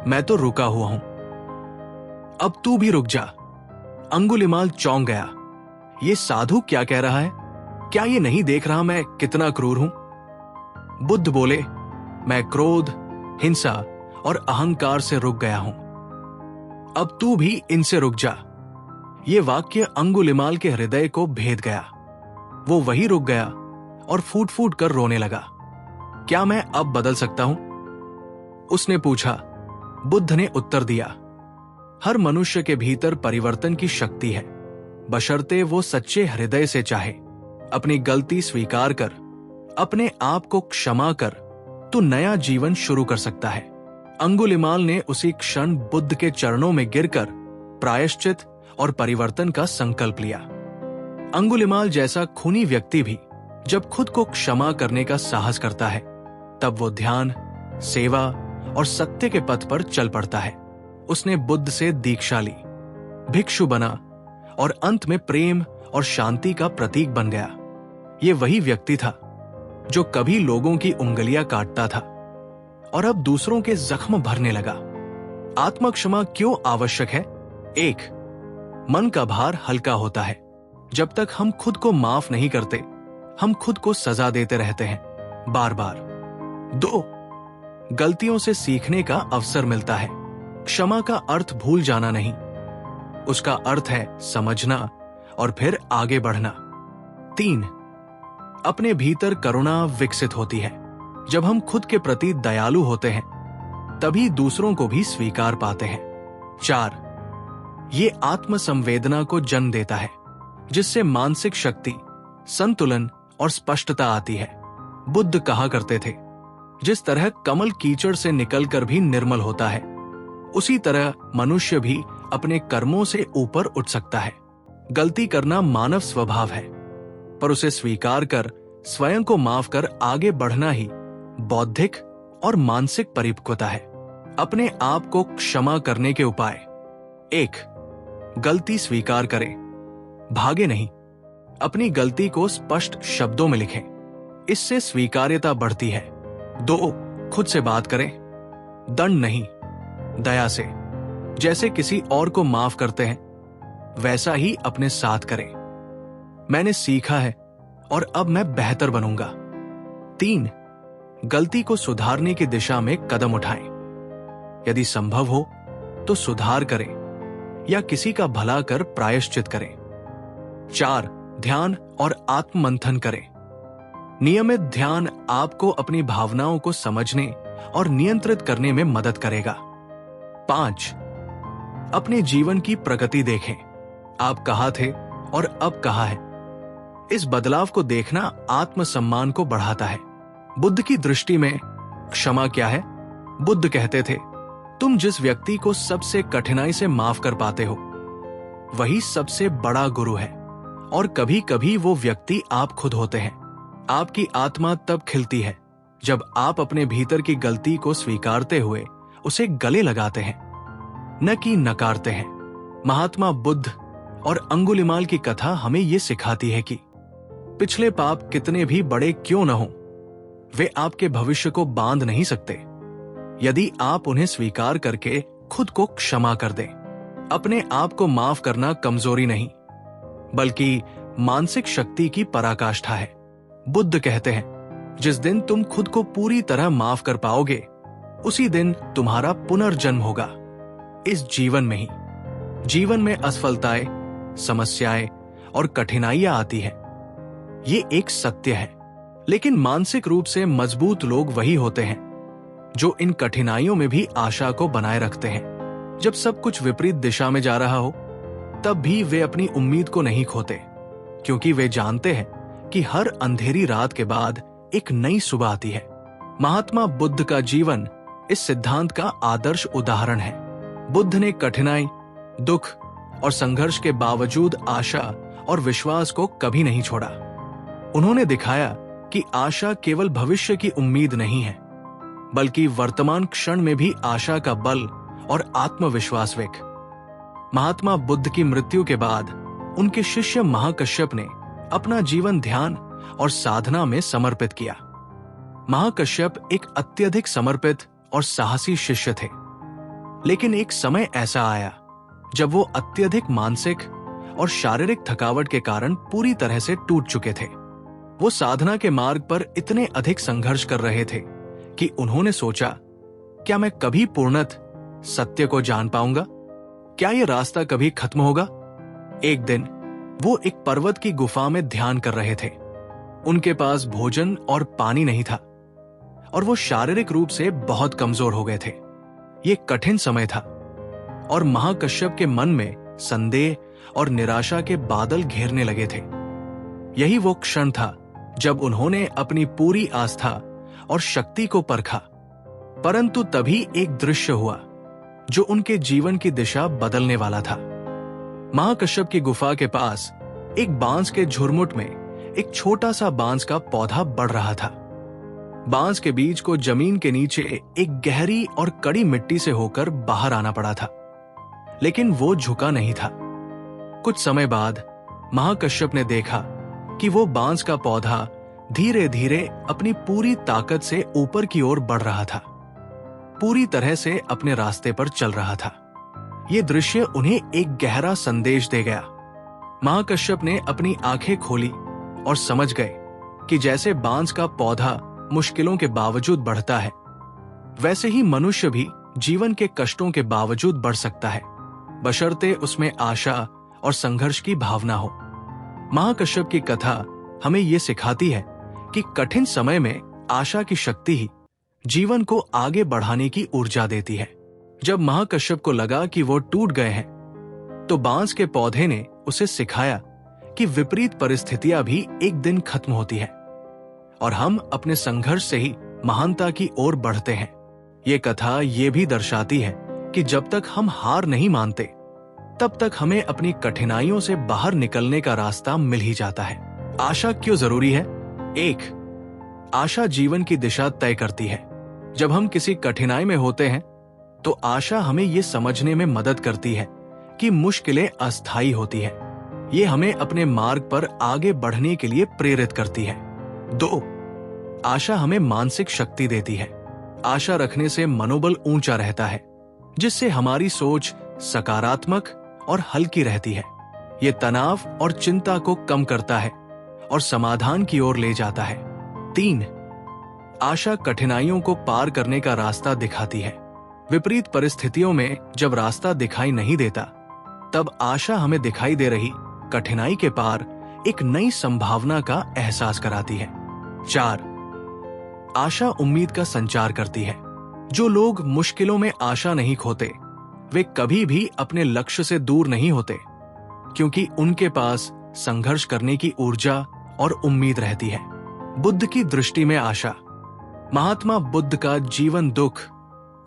मैं तो रुका हुआ हूं, अब तू भी रुक जा। अंगुलिमाल चौंक गया, ये साधु क्या कह रहा है? क्या ये नहीं देख रहा मैं कितना क्रूर हूं? बुद्ध बोले, मैं क्रोध, हिंसा और अहंकार से रुक गया हूं, अब तू भी इनसे रुक जा। ये वाक्य अंगुलिमाल के हृदय को भेद गया। वो वही रुक गया और फूट फूट कर रोने लगा। क्या मैं अब बदल सकता हूं? उसने पूछा। बुद्ध ने उत्तर दिया, हर मनुष्य के भीतर परिवर्तन की शक्ति है, बशर्ते वो सच्चे हृदय से चाहे। अपनी गलती स्वीकार कर, अपने आप को क्षमा कर, तो नया जीवन शुरू कर सकता है। अंगुलिमाल ने उसी क्षण बुद्ध के चरणों में गिरकर प्रायश्चित और परिवर्तन का संकल्प लिया। अंगुलिमाल जैसा खूनी व्यक्ति भी जब खुद को क्षमा करने का साहस करता है, तब वो ध्यान, सेवा और सत्य के पथ पर चल पड़ता है। उसने बुद्ध से दीक्षा ली, भिक्षु बना और अंत में प्रेम और शांति का प्रतीक बन गया। ये वही व्यक्ति था जो कभी लोगों की उंगलियां काटता था और अब दूसरों के जख्म भरने लगा। आत्म क्षमा क्यों आवश्यक है? 1. मन का भार हल्का होता है। जब तक हम खुद को माफ नहीं करते, हम खुद को सजा देते रहते हैं बार बार। 2. गलतियों से सीखने का अवसर मिलता है। क्षमा का अर्थ भूल जाना नहीं, उसका अर्थ है समझना और फिर आगे बढ़ना। 3. अपने भीतर करुणा विकसित होती है। जब हम खुद के प्रति दयालु होते हैं, तभी दूसरों को भी स्वीकार पाते हैं। 4. ये आत्म संवेदना को जन्म देता है, जिससे मानसिक शक्ति, संतुलन और स्पष्टता आती है। बुद्ध कहा करते थे, जिस तरह कमल कीचड़ से निकलकर भी निर्मल होता है, उसी तरह मनुष्य भी अपने कर्मों से ऊपर उठ सकता है। गलती करना मानव स्वभाव है, पर उसे स्वीकार कर स्वयं को माफ कर आगे बढ़ना ही बौद्धिक और मानसिक परिपक्वता है। अपने आप को क्षमा करने के उपाय। 1. गलती स्वीकार करें, भागे नहीं। अपनी गलती को स्पष्ट शब्दों में लिखें, इससे स्वीकार्यता बढ़ती है। 2. खुद से बात करें, दंड नहीं, दया से। जैसे किसी और को माफ करते हैं, वैसा ही अपने साथ करें। मैंने सीखा है और अब मैं बेहतर बनूंगा। 3. गलती को सुधारने की दिशा में कदम उठाएं। यदि संभव हो तो सुधार करें या किसी का भला कर प्रायश्चित करें। 4. ध्यान और आत्ममंथन करें। नियमित ध्यान आपको अपनी भावनाओं को समझने और नियंत्रित करने में मदद करेगा। 5. अपने जीवन की प्रगति देखें। आप कहाँ थे और अब कहाँ है। इस बदलाव को देखना आत्मसम्मान को बढ़ाता है। बुद्ध की दृष्टि में क्षमा क्या है? बुद्ध कहते थे, तुम जिस व्यक्ति को सबसे कठिनाई से माफ कर पाते हो, वही सबसे बड़ा गुरु है। और कभी कभी वो व्यक्ति आप खुद होते हैं। आपकी आत्मा तब खिलती है जब आप अपने भीतर की गलती को स्वीकारते हुए उसे गले लगाते हैं, न कि नकारते हैं। महात्मा बुद्ध और अंगुलिमाल की कथा हमें यह सिखाती है कि पिछले पाप कितने भी बड़े क्यों न हों, वे आपके भविष्य को बांध नहीं सकते, यदि आप उन्हें स्वीकार करके खुद को क्षमा कर दें। अपने आप को माफ करना कमजोरी नहीं, बल्कि मानसिक शक्ति की पराकाष्ठा है। बुद्ध कहते हैं, जिस दिन तुम खुद को पूरी तरह माफ कर पाओगे, उसी दिन तुम्हारा पुनर्जन्म होगा। इस जीवन में ही। जीवन में असफलताएं, समस्याएं और कठिनाइयां आती है, ये एक सत्य है। लेकिन मानसिक रूप से मजबूत लोग वही होते हैं जो इन कठिनाइयों में भी आशा को बनाए रखते हैं। जब सब कुछ विपरीत दिशा में जा रहा हो, तब भी वे अपनी उम्मीद को नहीं खोते, क्योंकि वे जानते हैं कि हर अंधेरी रात के बाद एक नई सुबह आती है। महात्मा बुद्ध का जीवन इस सिद्धांत का आदर्श उदाहरण है। बुद्ध ने कठिनाई, दुख और संघर्ष के बावजूद आशा और विश्वास को कभी नहीं छोड़ा। उन्होंने दिखाया कि आशा केवल भविष्य की उम्मीद नहीं है, बल्कि वर्तमान क्षण में भी आशा का बल और आत्मविश्वास विक। महात्मा बुद्ध की मृत्यु के बाद उनके शिष्य महाकश्यप ने अपना जीवन ध्यान और साधना में समर्पित किया। महाकश्यप एक अत्यधिक समर्पित और साहसी शिष्य थे, लेकिन एक समय ऐसा आया जब वो अत्यधिक मानसिक और शारीरिक थकावट के कारण पूरी तरह से टूट चुके थे। वो साधना के मार्ग पर इतने अधिक संघर्ष कर रहे थे कि उन्होंने सोचा, क्या मैं कभी पूर्णतः सत्य को जान पाऊंगा? क्या ये रास्ता कभी खत्म होगा? एक दिन वो एक पर्वत की गुफा में ध्यान कर रहे थे। उनके पास भोजन और पानी नहीं था और वो शारीरिक रूप से बहुत कमजोर हो गए थे। ये कठिन समय था और महाकश्यप के मन में संदेह और निराशा के बादल घेरने लगे थे। यही वो क्षण था जब उन्होंने अपनी पूरी आस्था और शक्ति को परखा। परंतु तभी एक दृश्य हुआ जो उनके जीवन की दिशा बदलने वाला था। महाकश्यप की गुफा के पास एक बांस के झुरमुट में एक छोटा सा बांस का पौधा बढ़ रहा था। बांस के बीज को जमीन के नीचे एक गहरी और कड़ी मिट्टी से होकर बाहर आना पड़ा था, लेकिन वो झुका नहीं था। कुछ समय बाद महाकश्यप ने देखा कि वो बांस का पौधा धीरे धीरे अपनी पूरी ताकत से ऊपर की ओर बढ़ रहा था, पूरी तरह से अपने रास्ते पर चल रहा था। ये दृश्य उन्हें एक गहरा संदेश दे गया। महाकश्यप ने अपनी आंखें खोली और समझ गए कि जैसे बांस का पौधा मुश्किलों के बावजूद बढ़ता है, वैसे ही मनुष्य भी जीवन के कष्टों के बावजूद बढ़ सकता है, बशर्ते उसमें आशा और संघर्ष की भावना हो। महाकश्यप की कथा हमें यह सिखाती है कि कठिन समय में आशा की शक्ति ही जीवन को आगे बढ़ाने की ऊर्जा देती है। जब महाकश्यप को लगा कि वो टूट गए हैं, तो बांस के पौधे ने उसे सिखाया कि विपरीत परिस्थितियां भी एक दिन खत्म होती है और हम अपने संघर्ष से ही महानता की ओर बढ़ते हैं। ये कथा ये भी दर्शाती है कि जब तक हम हार नहीं मानते, तब तक हमें अपनी कठिनाइयों से बाहर निकलने का रास्ता मिल ही जाता है। आशा क्यों जरूरी है? 1. आशा जीवन की दिशा तय करती है। जब हम किसी कठिनाई में होते हैं, तो आशा हमें ये समझने में मदद करती है कि मुश्किलें अस्थायी होती है। ये हमें अपने मार्ग पर आगे बढ़ने के लिए प्रेरित करती है। 2. आशा हमें मानसिक शक्ति देती है। आशा रखने से मनोबल ऊंचा रहता है, जिससे हमारी सोच सकारात्मक और हल्की रहती है। ये तनाव और चिंता को कम करता है और समाधान की ओर ले जाता है। 3. आशा कठिनाइयों को पार करने का रास्ता दिखाती है। विपरीत परिस्थितियों में जब रास्ता दिखाई नहीं देता, तब आशा हमें दिखाई दे रही कठिनाई के पार एक नई संभावना का एहसास कराती है। 4. आशा उम्मीद का संचार करती है। जो लोग मुश्किलों में आशा नहीं खोते, वे कभी भी अपने लक्ष्य से दूर नहीं होते, क्योंकि उनके पास संघर्ष करने की ऊर्जा और उम्मीद रहती है। बुद्ध की दृष्टि में आशा। महात्मा बुद्ध का जीवन दुख,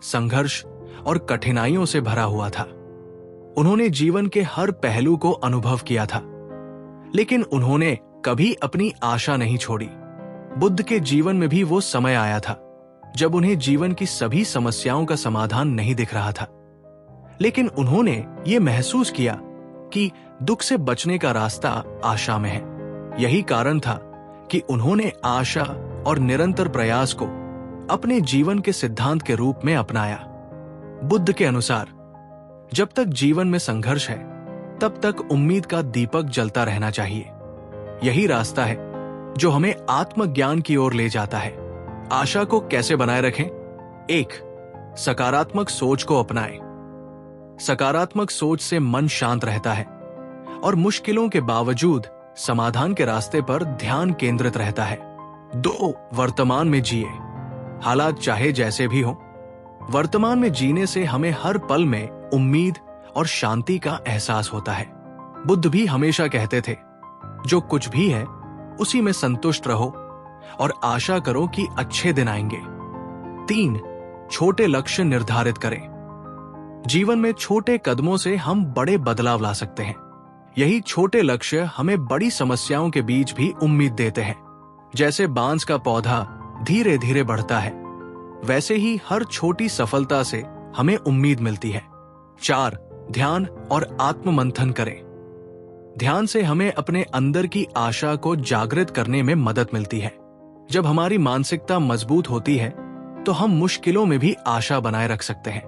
संघर्ष और कठिनाइयों से भरा हुआ था। उन्होंने जीवन के हर पहलू को अनुभव किया था, लेकिन उन्होंने कभी अपनी आशा नहीं छोड़ी। बुद्ध के जीवन में भी वो समय आया था जब उन्हें जीवन की सभी समस्याओं का समाधान नहीं दिख रहा था, लेकिन उन्होंने ये महसूस किया कि दुख से बचने का रास्ता आशा में है। यही कारण था कि उन्होंने आशा और निरंतर प्रयास को अपने जीवन के सिद्धांत के रूप में अपनाया। बुद्ध के अनुसार जब तक जीवन में संघर्ष है, तब तक उम्मीद का दीपक जलता रहना चाहिए। यही रास्ता है जो हमें आत्मज्ञान की ओर ले जाता है। आशा को कैसे बनाए रखें? 1. सकारात्मक सोच को अपनाएं। सकारात्मक सोच से मन शांत रहता है और मुश्किलों के बावजूद समाधान के रास्ते पर ध्यान केंद्रित रहता है। 2. वर्तमान में जिए। हालात चाहे जैसे भी हो, वर्तमान में जीने से हमें हर पल में उम्मीद और शांति का एहसास होता है। बुद्ध भी हमेशा कहते थे, जो कुछ भी है उसी में संतुष्ट रहो और आशा करो कि अच्छे दिन आएंगे। 3. छोटे लक्ष्य निर्धारित करें। जीवन में छोटे कदमों से हम बड़े बदलाव ला सकते हैं। यही छोटे लक्ष्य हमें बड़ी समस्याओं के बीच भी उम्मीद देते हैं। जैसे बांस का पौधा धीरे धीरे बढ़ता है, वैसे ही हर छोटी सफलता से हमें उम्मीद मिलती है। 4. ध्यान और आत्ममंथन करें। ध्यान से हमें अपने अंदर की आशा को जागृत करने में मदद मिलती है। जब हमारी मानसिकता मजबूत होती है, तो हम मुश्किलों में भी आशा बनाए रख सकते हैं।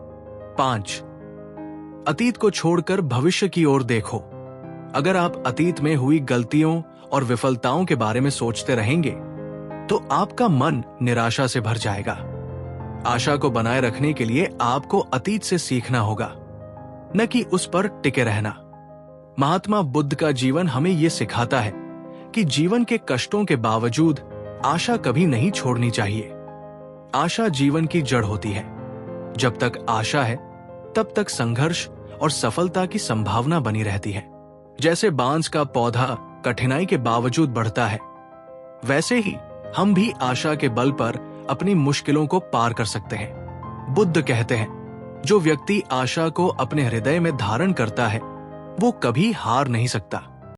5. अतीत को छोड़कर भविष्य की ओर देखो। अगर आप अतीत में हुई गलतियों और विफलताओं के बारे में सोचते रहेंगे, तो आपका मन निराशा से भर जाएगा। आशा को बनाए रखने के लिए आपको अतीत से सीखना होगा, न कि उस पर टिके रहना। महात्मा बुद्ध का जीवन हमें यह सिखाता है कि जीवन के कष्टों के बावजूद आशा कभी नहीं छोड़नी चाहिए। आशा जीवन की जड़ होती है। जब तक आशा है, तब तक संघर्ष और सफलता की संभावना बनी रहती है। जैसे बांस का पौधा कठिनाई के बावजूद बढ़ता है, वैसे ही हम भी आशा के बल पर अपनी मुश्किलों को पार कर सकते हैं। बुद्ध कहते हैं, जो व्यक्ति आशा को अपने हृदय में धारण करता है, वो कभी हार नहीं सकता।